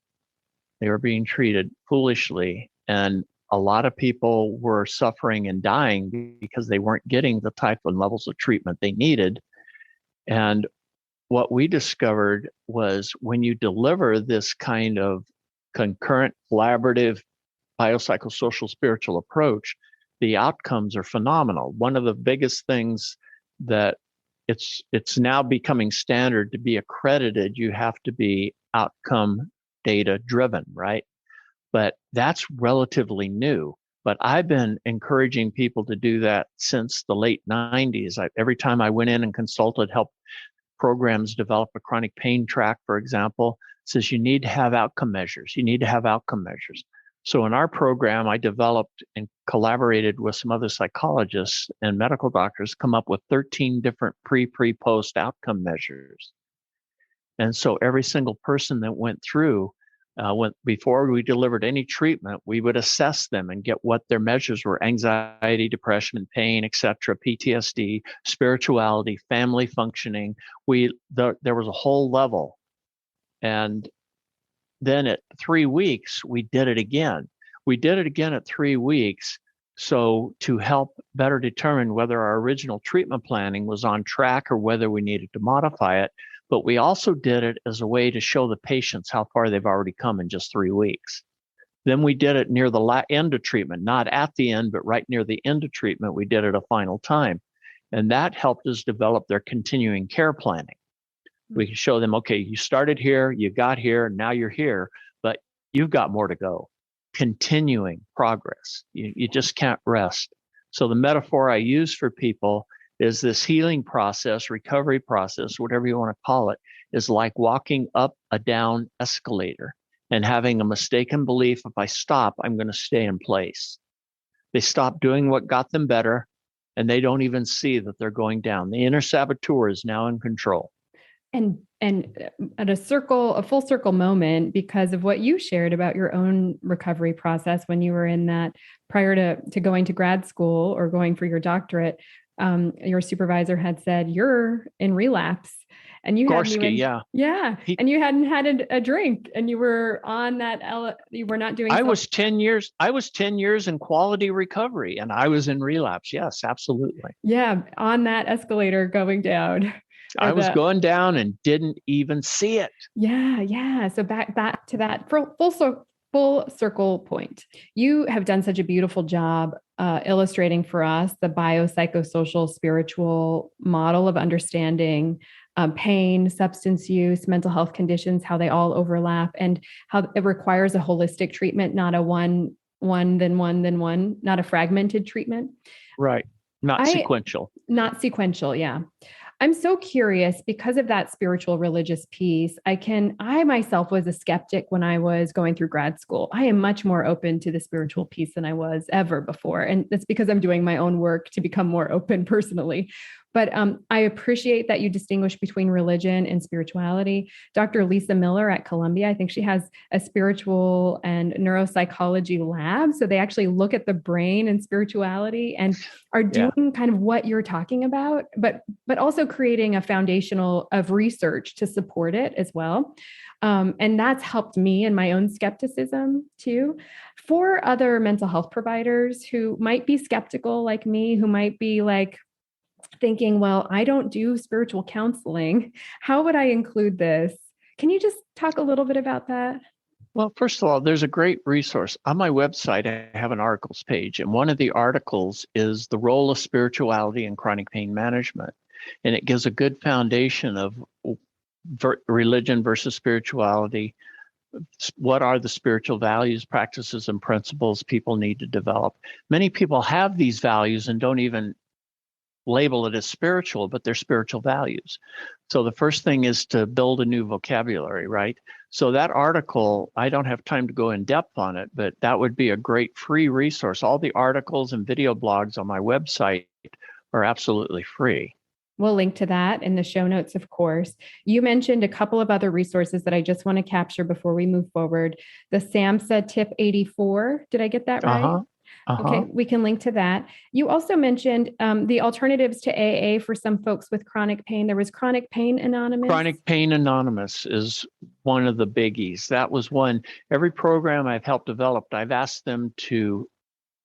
They were being treated foolishly. And a lot of people were suffering and dying because they weren't getting the type of levels of treatment they needed. And what we discovered was when you deliver this kind of concurrent, collaborative, biopsychosocial spiritual approach, the outcomes are phenomenal. One of the biggest things that it's now becoming standard to be accredited, you have to be outcome data driven, right? But that's relatively new. But I've been encouraging people to do that since the late 90s. Every time I went in and consulted, helped programs develop a chronic pain track, for example, says you need to have outcome measures. You need to have outcome measures. So in our program, I developed and collaborated with some other psychologists and medical doctors, come up with 13 different pre-post outcome measures. And so every single person that went through, before we delivered any treatment, we would assess them and get what their measures were: anxiety, depression, and pain, etc., PTSD, spirituality, family functioning. There was a whole level. And then at 3 weeks, we did it again. We did it again at 3 weeks. So to help better determine whether our original treatment planning was on track or whether we needed to modify it. But we also did it as a way to show the patients how far they've already come in just 3 weeks. Then we did it near the end of treatment, not at the end, but right near the end of treatment, we did it a final time. And that helped us develop their continuing care planning. We can show them, okay, you started here, you got here, now you're here, but you've got more to go. Continuing progress. You just can't rest. So the metaphor I use for people is this healing process, recovery process, whatever you want to call it, is like walking up a down escalator and having a mistaken belief, if I stop, I'm going to stay in place. They stop doing what got them better, and they don't even see that they're going down. The inner saboteur is now in control. And at a full circle moment, because of what you shared about your own recovery process when you were in that prior to going to grad school or going for your doctorate, your supervisor had said, you're in relapse. And you hadn't even, and you hadn't had a drink, and you were on that, you were not doing. I was 10 years in quality recovery, and I was in relapse. Yes, absolutely. Yeah. On that escalator going down. I was going down and didn't even see it. Yeah. Yeah. So back to that full circle point. You have done such a beautiful job illustrating for us the biopsychosocial spiritual model of understanding pain, substance use, mental health conditions, how they all overlap, and how it requires a holistic treatment, not a one, then one, not a fragmented treatment. Right. Not sequential. Not sequential. Yeah. I'm so curious because of that spiritual religious piece. I myself was a skeptic when I was going through grad school. I am much more open to the spiritual piece than I was ever before. And that's because I'm doing my own work to become more open personally. But I appreciate that you distinguish between religion and spirituality. Dr. Lisa Miller at Columbia, I think she has a spiritual and neuropsychology lab. So they actually look at the brain and spirituality and are doing kind of what you're talking about, but also creating a foundational of research to support it as well. And that's helped me in my own skepticism too. For other mental health providers who might be skeptical like me, who might be like, thinking, well, I don't do spiritual counseling. How would I include this? Can you just talk a little bit about that? Well, first of all, there's a great resource. On my website, I have an articles page, and one of the articles is the role of spirituality in chronic pain management. And it gives a good foundation of religion versus spirituality. What are the spiritual values, practices, and principles people need to develop? Many people have these values and don't even label it as spiritual, but they're spiritual values. So the first thing is to build a new vocabulary, right? So that article, I don't have time to go in depth on it, but that would be a great free resource. All the articles and video blogs on my website are absolutely free. We'll link to that in the show notes, of course. You mentioned a couple of other resources that I just want to capture before we move forward. The SAMHSA Tip 84. Did I get that right? Okay, we can link to that. You also mentioned the alternatives to AA for some folks with chronic pain. There was Chronic Pain Anonymous. Chronic Pain Anonymous is one of the biggies. That was one. Every program I've helped develop, I've asked them to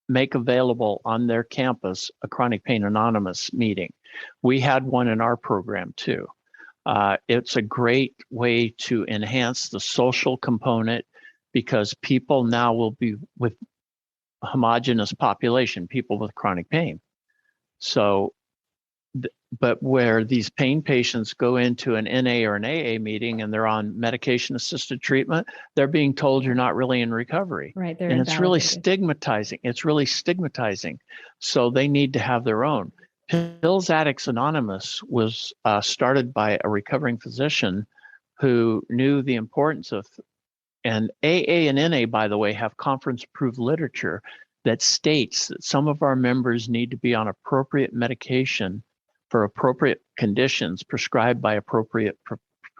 make available on their campus a Chronic Pain Anonymous meeting. We had one in our program too. It's a great way to enhance the social component because people now will be with homogeneous population, people with chronic pain. So, but where these pain patients go into an NA or an AA meeting and they're on medication assisted treatment, they're being told you're not really in recovery. Right. And it's really stigmatizing. It's really stigmatizing. So they need to have their own. Pills Addicts Anonymous was started by a recovering physician who knew the importance of, and AA and NA, by the way, have conference-approved literature that states that some of our members need to be on appropriate medication for appropriate conditions prescribed by appropriate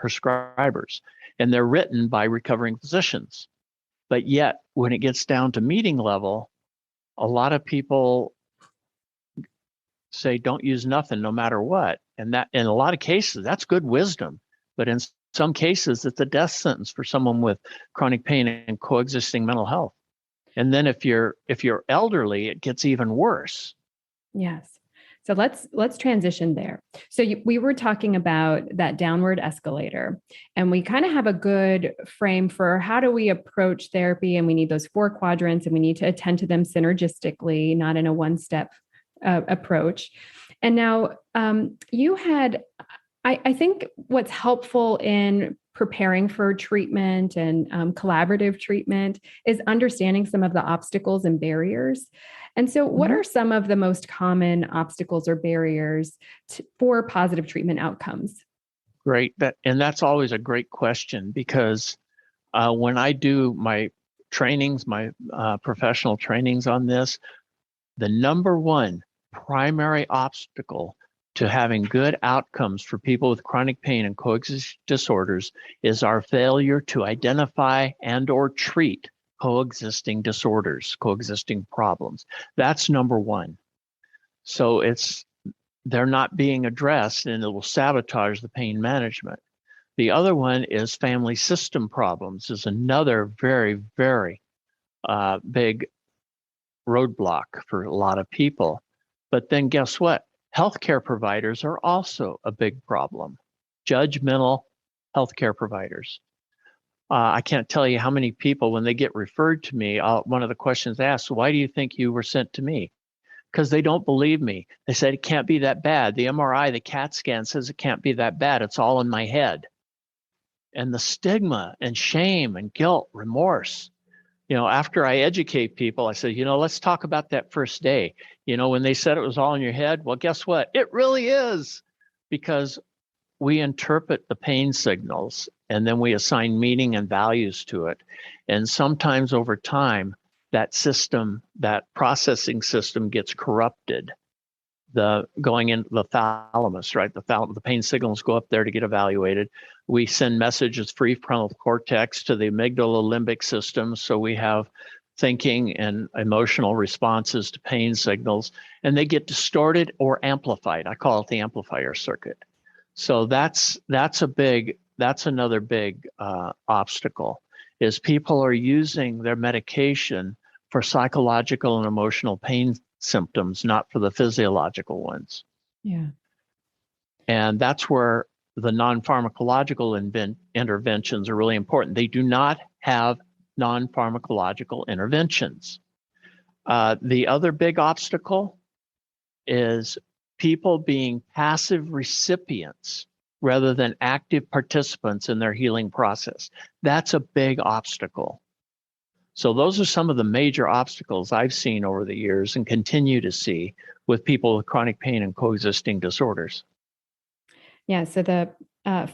prescribers. And they're written by recovering physicians. But yet, when it gets down to meeting level, a lot of people say, don't use nothing no matter what. And that, in a lot of cases, that's good wisdom. But in some cases, it's a death sentence for someone with chronic pain and coexisting mental health. And then if you're elderly, it gets even worse. Yes. So let's transition there. So we were talking about that downward escalator, and we kind of have a good frame for how do we approach therapy, and we need those 4 quadrants, and we need to attend to them synergistically, not in a one-step approach. And now you had, I think what's helpful in preparing for treatment and collaborative treatment is understanding some of the obstacles and barriers. And so what are some of the most common obstacles or barriers for positive treatment outcomes? Great. That's always a great question because when I do my trainings, my professional trainings on this, the number one primary obstacle to having good outcomes for people with chronic pain and coexisting disorders is our failure to identify and or treat coexisting disorders, coexisting problems. That's number one. So they're not being addressed and it will sabotage the pain management. The other one is family system problems is another very, very big roadblock for a lot of people. But then guess what? Healthcare providers are also a big problem. Judgmental healthcare providers. I can't tell you how many people, when they get referred to me, one of the questions asked, why do you think you were sent to me? Because they don't believe me. They said, it can't be that bad. The MRI, the CAT scan says it can't be that bad. It's all in my head. And the stigma and shame and guilt, remorse. After I educate people, I say, let's talk about that first day. When they said it was all in your head, well, guess what? It really is, because we interpret the pain signals and then we assign meaning and values to it. And sometimes over time, that system, that processing system gets corrupted. Going into the thalamus, right? The pain signals go up there to get evaluated. We send messages free frontal cortex to the amygdala limbic system. So we have thinking and emotional responses to pain signals, and they get distorted or amplified. I call it the amplifier circuit. So that's another big obstacle is people are using their medication for psychological and emotional pain symptoms, not for the physiological ones. Yeah. And that's where the non-pharmacological interventions are really important. They do not have non-pharmacological interventions. The other big obstacle is people being passive recipients rather than active participants in their healing process. That's a big obstacle. So those are some of the major obstacles I've seen over the years and continue to see with people with chronic pain and coexisting disorders. Yeah, so the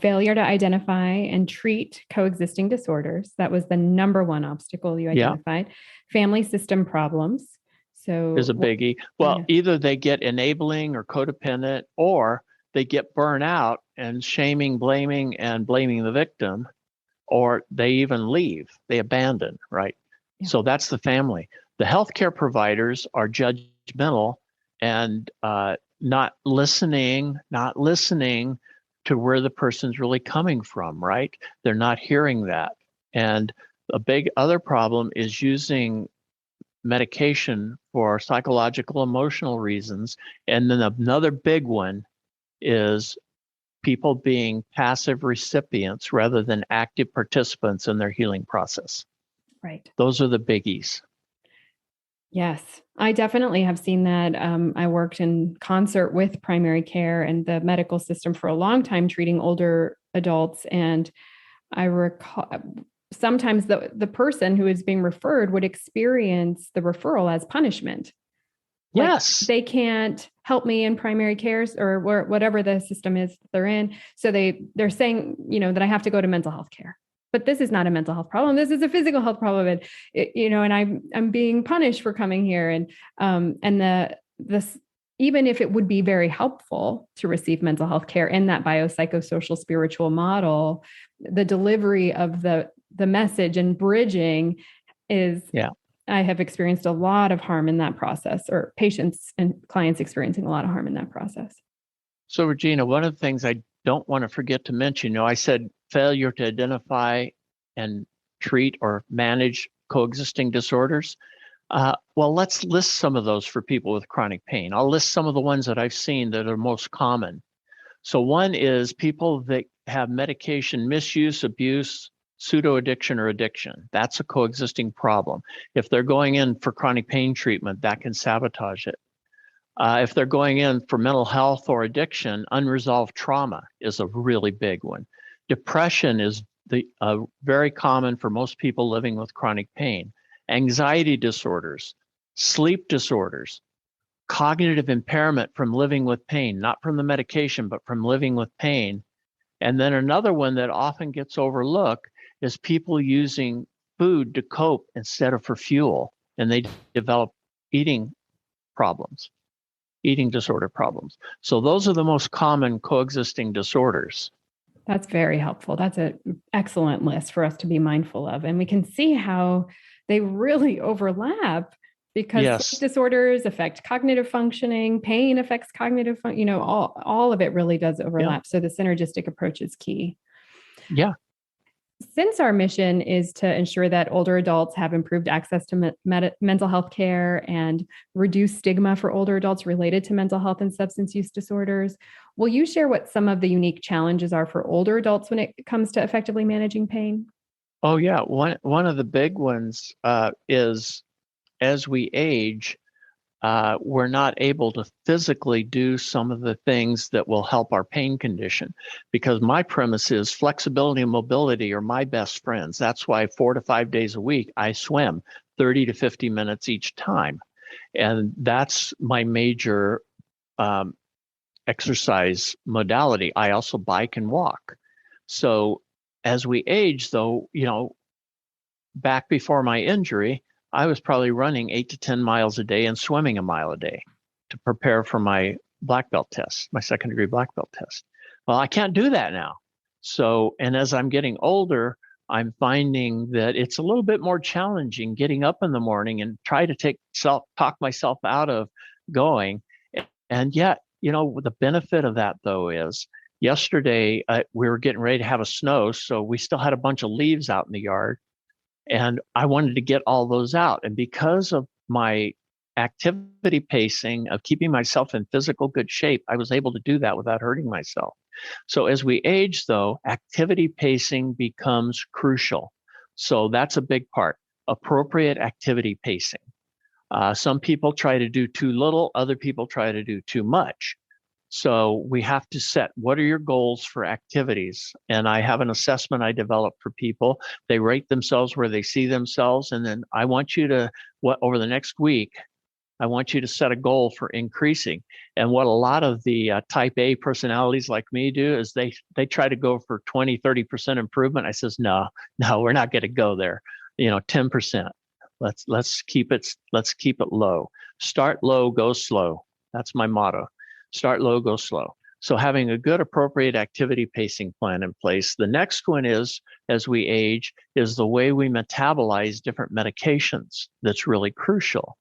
failure to identify and treat coexisting disorders, that was the number one obstacle you identified. Yeah. Family system problems. So is a biggie. Well, either they get enabling or codependent, or they get burnt out and shaming, blaming, and blaming the victim, or they even leave, they abandon, right? Yeah. So that's the family. The healthcare providers are judgmental and not listening to where the person's really coming from, right? They're not hearing that. And a big other problem is using medication for psychological, emotional reasons. And then another big one is people being passive recipients rather than active participants in their healing process. Right. Those are the biggies. Yes, I definitely have seen that. I worked in concert with primary care and the medical system for a long time, treating older adults. And I recall sometimes the person who is being referred would experience the referral as punishment. Yes. Like, they can't help me in primary care or whatever the system is they're in. So they're saying, that I have to go to mental health care. But this is not a mental health problem. This is a physical health problem. And, and I'm being punished for coming here. And this, even if it would be very helpful to receive mental health care in that biopsychosocial spiritual model, the delivery of the message and bridging is, I have experienced a lot of harm in that process, or patients and clients experiencing a lot of harm in that process. So, Regina, one of the things I don't want to forget to mention, I said failure to identify and treat or manage coexisting disorders. Well, let's list some of those for people with chronic pain. I'll list some of the ones that I've seen that are most common. So one is people that have medication misuse, abuse, pseudo-addiction, or addiction. That's a coexisting problem. If they're going in for chronic pain treatment, that can sabotage it. If they're going in for mental health or addiction, unresolved trauma is a really big one. Depression is very common for most people living with chronic pain. Anxiety disorders, sleep disorders, cognitive impairment from living with pain, not from the medication, but from living with pain. And then another one that often gets overlooked is people using food to cope instead of for fuel, and they develop eating disorder problems. So those are the most common coexisting disorders. That's very helpful. That's an excellent list for us to be mindful of. And we can see how they really overlap, because sleep disorders affect cognitive functioning, pain affects cognitive function, all of it really does overlap. Yeah. So the synergistic approach is key. Yeah. Since our mission is to ensure that older adults have improved access to mental health care and reduce stigma for older adults related to mental health and substance use disorders, will you share what some of the unique challenges are for older adults when it comes to effectively managing pain? Oh, yeah. One of the big ones is as we age, we're not able to physically do some of the things that will help our pain condition, because my premise is flexibility and mobility are my best friends. That's why 4 to 5 days a week, I swim 30 to 50 minutes each time. And that's my major exercise modality. I also bike and walk. So as we age, though, back before my injury, I was probably running 8 to 10 miles a day and swimming a mile a day to prepare for my black belt test, my second degree black belt test. Well, I can't do that now. So, and as I'm getting older, I'm finding that it's a little bit more challenging getting up in the morning and try to talk myself out of going. And yet, the benefit of that, though, is yesterday we were getting ready to have a snow, so we still had a bunch of leaves out in the yard. And I wanted to get all those out. And because of my activity pacing of keeping myself in physical good shape, I was able to do that without hurting myself. So as we age, though, activity pacing becomes crucial. So that's a big part. Appropriate activity pacing. Some people try to do too little, other people try to do too much. So we have to set, what are your goals for activities? And I have an assessment I developed for people. They rate themselves where they see themselves. And then I want you to, over the next week, I want you to set a goal for increasing. And what a lot of the type A personalities like me do is they try to go for 20, 30% improvement. I says, no, we're not going to go there. 10%. Let's keep it low. Start low, go slow. That's my motto. Start low, go slow. So having a good appropriate activity pacing plan in place. The next one is, as we age, is the way we metabolize different medications. That's really crucial.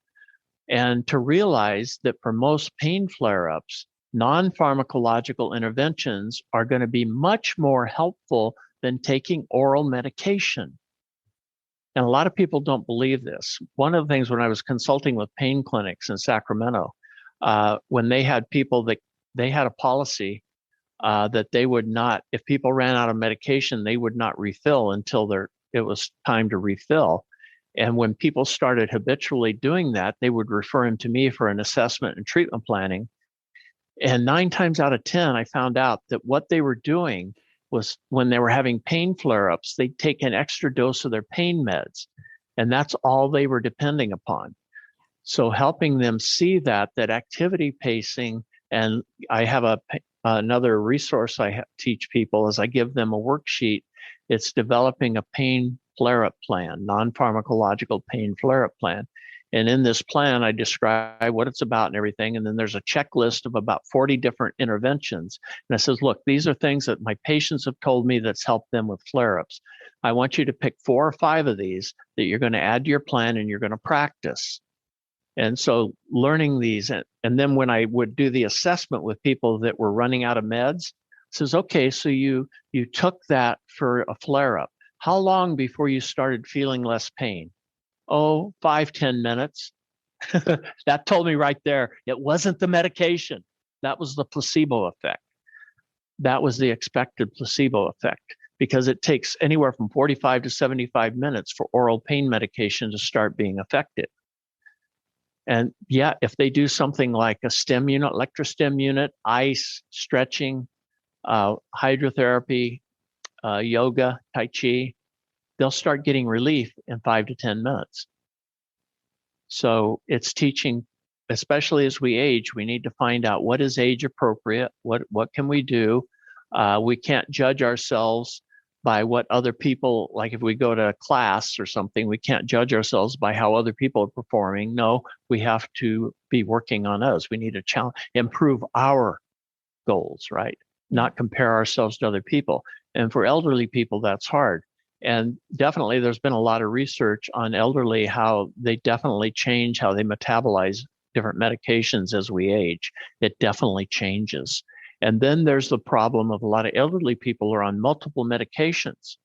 And to realize that for most pain flare-ups, non-pharmacological interventions are going to be much more helpful than taking oral medication. And a lot of people don't believe this. One of the things when I was consulting with pain clinics in Sacramento, when they had people that they had a policy that they would not, if people ran out of medication, they would not refill until it was time to refill. And when people started habitually doing that, they would refer them to me for an assessment and treatment planning. And 9 times out of 10, I found out that what they were doing was when they were having pain flare-ups, they'd take an extra dose of their pain meds. And that's all they were depending upon. So helping them see that activity pacing, and I have another resource I teach people as I give them a worksheet. It's developing a pain flare-up plan, non-pharmacological pain flare-up plan. And in this plan, I describe what it's about and everything. And then there's a checklist of about 40 different interventions. And I says, look, these are things that my patients have told me that's helped them with flare-ups. I want you to pick 4 or 5 of these that you're going to add to your plan and you're going to practice. And so learning these, and then when I would do the assessment with people that were running out of meds, says, okay, so you took that for a flare-up. How long before you started feeling less pain? Oh, 5-10 minutes. That told me right there, it wasn't the medication. That was the placebo effect. That was the expected placebo effect, because it takes anywhere from 45 to 75 minutes for oral pain medication to start being effective. And yeah, if they do something like a STEM unit, electrostim unit, ice, stretching, hydrotherapy, yoga, Tai Chi, they'll start getting relief in 5 to 10 minutes. So it's teaching, especially as we age, we need to find out what is age appropriate, what can we do. We can't judge ourselves by what other people, like if we go to a class or something, we can't judge ourselves by how other people are performing. No, we have to be working on us. We need to improve our goals, right? Not compare ourselves to other people. And for elderly people, that's hard. And definitely there's been a lot of research on elderly, how they definitely change how they metabolize different medications as we age. It definitely changes. And then there's the problem of a lot of elderly people are on multiple medications.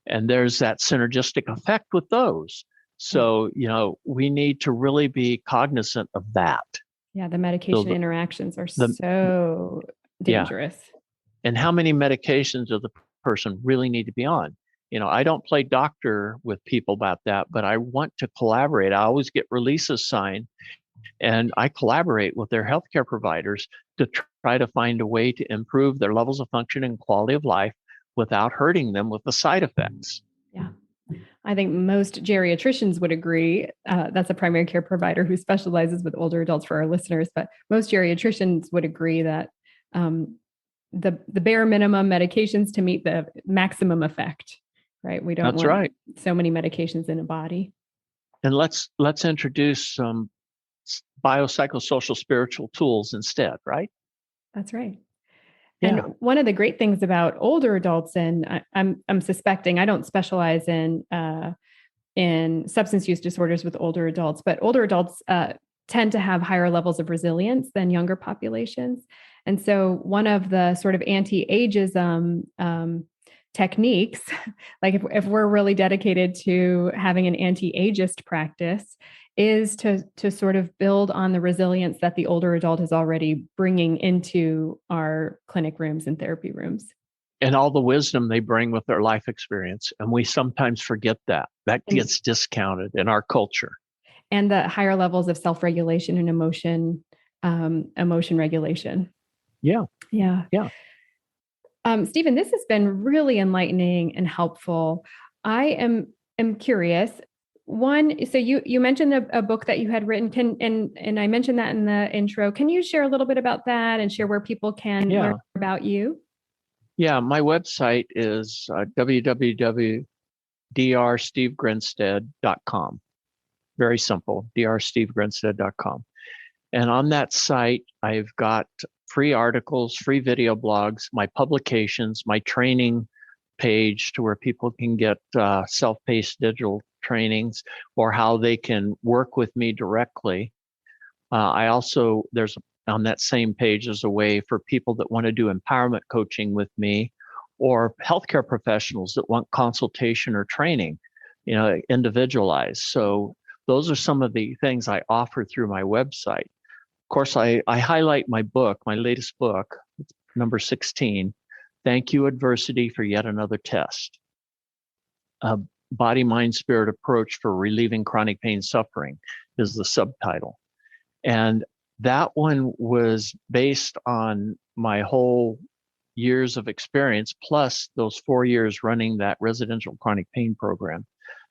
And there's that synergistic effect with those. So, we need to really be cognizant of that. Yeah, the medication interactions are so dangerous. Yeah. And how many medications does the person really need to be on? I don't play doctor with people about that, but I want to collaborate. I always get releases signed, and I collaborate with their healthcare providers to try to find a way to improve their levels of function and quality of life without hurting them with the side effects. Yeah. I think most geriatricians would agree. That's a primary care provider who specializes with older adults for our listeners, but most geriatricians would agree that the bare minimum medications to meet the maximum effect, right? We don't want so many medications in a body. And let's introduce some biopsychosocial spiritual tools instead, right? That's right. Yeah. And one of the great things about older adults, and I'm suspecting, I don't specialize in substance use disorders with older adults, but older adults tend to have higher levels of resilience than younger populations. And so one of the sort of anti-ageism techniques, like if we're really dedicated to having an anti-ageist practice, is to sort of build on the resilience that the older adult is already bringing into our clinic rooms and therapy rooms. and all the wisdom they bring with their life experience. And we sometimes forget that. That gets discounted in our culture. And the higher levels of self-regulation and emotion regulation. Yeah. Yeah. Yeah. Stephen, this has been really enlightening and helpful. I am curious. One, so you mentioned a book that you had written, and I mentioned that in the intro. Can you share a little bit about that and share where people can learn about you? Yeah, my website is www.drstevegrinstead.com. Very simple, drstevegrinstead.com. And on that site, I've got free articles, free video blogs, my publications, my training page to where people can get self-paced digital trainings or how they can work with me directly. There's on that same page is a way for people that want to do empowerment coaching with me or healthcare professionals that want consultation or training, individualized. So those are some of the things I offer through my website. Of course, I highlight my book, my latest book, number 16, Thank You Adversity for Yet Another Test. Body, Mind, Spirit Approach for Relieving Chronic Pain Suffering is the subtitle. And that one was based on my whole years of experience, plus those 4 years running that residential chronic pain program.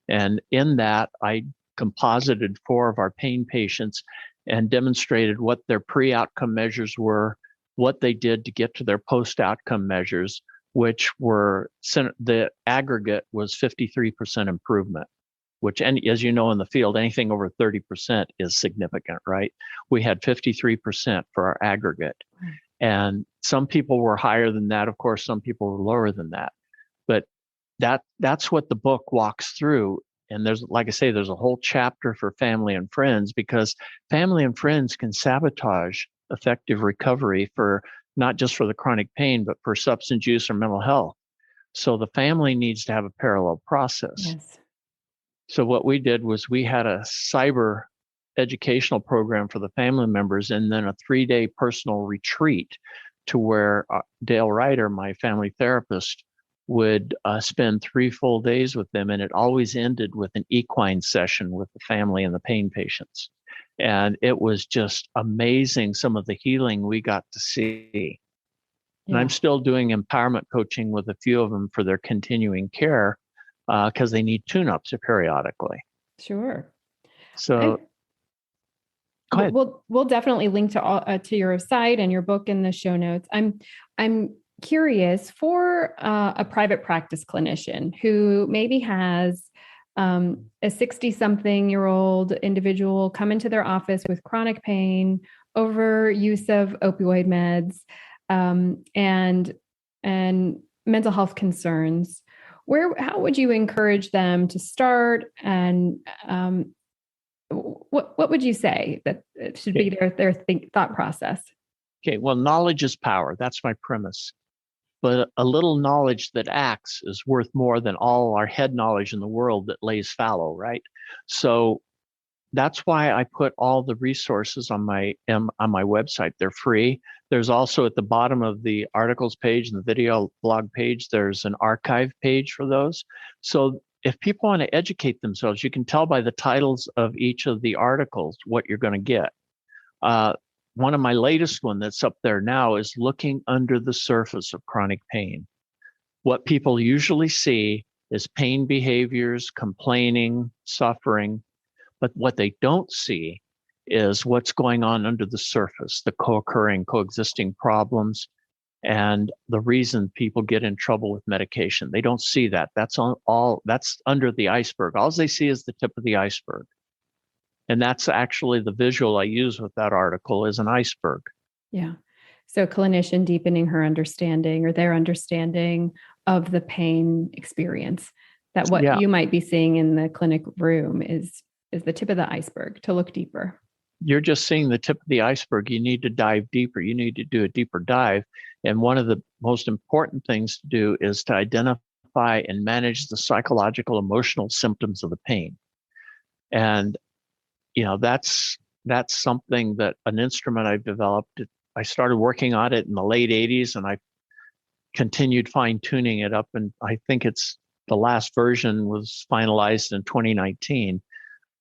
And in that, I composited 4 of our pain patients and demonstrated what their pre-outcome measures were, what they did to get to their post-outcome measures, which were, the aggregate was 53% improvement, which, and as you know, in the field, anything over 30% is significant, right? We had 53% for our aggregate. And some people were higher than that. Of course, some people were lower than that. But that's what the book walks through. And there's, like I say, there's a whole chapter for family and friends, because family and friends can sabotage effective recovery for not just for the chronic pain, but for substance use or mental health. So the family needs to have a parallel process. Yes. So what we did was we had a cyber educational program for the family members, and then a 3-day personal retreat to where Dale Ryder, my family therapist, would spend 3 full days with them. And it always ended with an equine session with the family and the pain patients. And it was just amazing, some of the healing we got to see. Yeah. And I'm still doing empowerment coaching with a few of them for their continuing care, because they need tune-ups periodically. Sure. So go ahead. We'll definitely link to your site and your book in the show notes. I'm curious, for a private practice clinician who maybe has a 60-something-year-old individual come into their office with chronic pain, overuse of opioid meds, and mental health concerns. How would you encourage them to start, and what would you say that it should be their thought process? Okay, well, knowledge is power. That's my premise. But a little knowledge that acts is worth more than all our head knowledge in the world that lays fallow, right? So that's why I put all the resources on my website. They're free. There's also at the bottom of the articles page and the video blog page, there's an archive page for those. So if people want to educate themselves, you can tell by the titles of each of the articles what you're going to get. One of my latest one that's up there now is Looking Under the Surface of Chronic Pain. What people usually see is pain behaviors, complaining, suffering, but what they don't see is what's going on under the surface, the co-occurring, coexisting problems, and the reason people get in trouble with medication. They don't see that. That's under the iceberg. All they see is the tip of the iceberg. And that's actually the visual I use with that article, is an iceberg. Yeah. So clinician deepening her understanding or their understanding of the pain experience, that what you might be seeing in the clinic room is the tip of the iceberg, to look deeper. You're just seeing the tip of the iceberg. You need to dive deeper. You need to do a deeper dive. And one of the most important things to do is to identify and manage the psychological, emotional symptoms of the pain. And that's something that an instrument I've developed. I started working on it in the late 80s, and I continued fine-tuning it up. And I think the last version was finalized in 2019.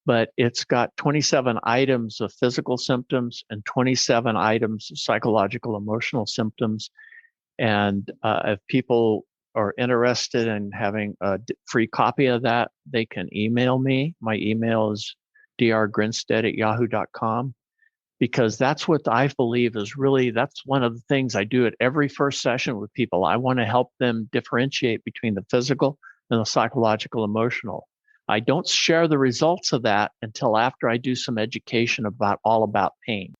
But it's got 27 items of physical symptoms and 27 items of psychological, emotional symptoms. And if people are interested in having a free copy of that, they can email me. My email is drgrinstead@yahoo.com, because that's what I believe is really, that's one of the things I do at every first session with people. I want to help them differentiate between the physical and the psychological, emotional. I don't share the results of that until after I do some education all about pain.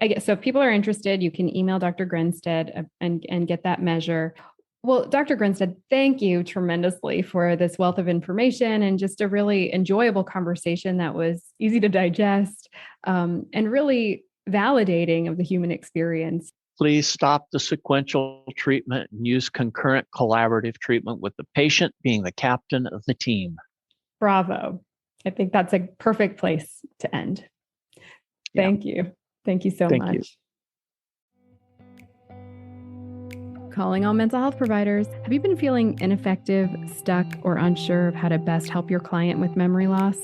I guess so. If people are interested, you can email Dr. Grinstead and get that measure. Well, Dr. Grinstead, thank you tremendously for this wealth of information and just a really enjoyable conversation that was easy to digest and really validating of the human experience. Please stop the sequential treatment and use concurrent collaborative treatment with the patient being the captain of the team. Bravo. I think that's a perfect place to end. Thank you. Thank you so much. Calling all mental health providers. Have you been feeling ineffective, stuck, or unsure of how to best help your client with memory loss?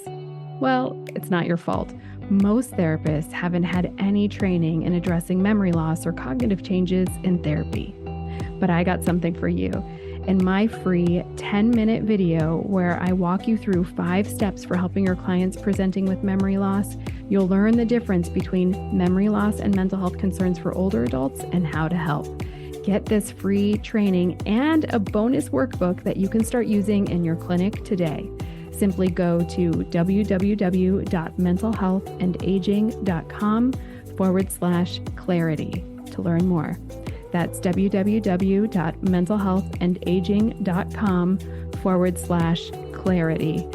Well, it's not your fault. Most therapists haven't had any training in addressing memory loss or cognitive changes in therapy. But I got something for you. In my free 10-minute video where I walk you through 5 steps for helping your clients presenting with memory loss, you'll learn the difference between memory loss and mental health concerns for older adults and how to help. Get this free training and a bonus workbook that you can start using in your clinic today. Simply go to www.mentalhealthandaging.com/clarity to learn more. That's www.mentalhealthandaging.com/clarity, CLARITY.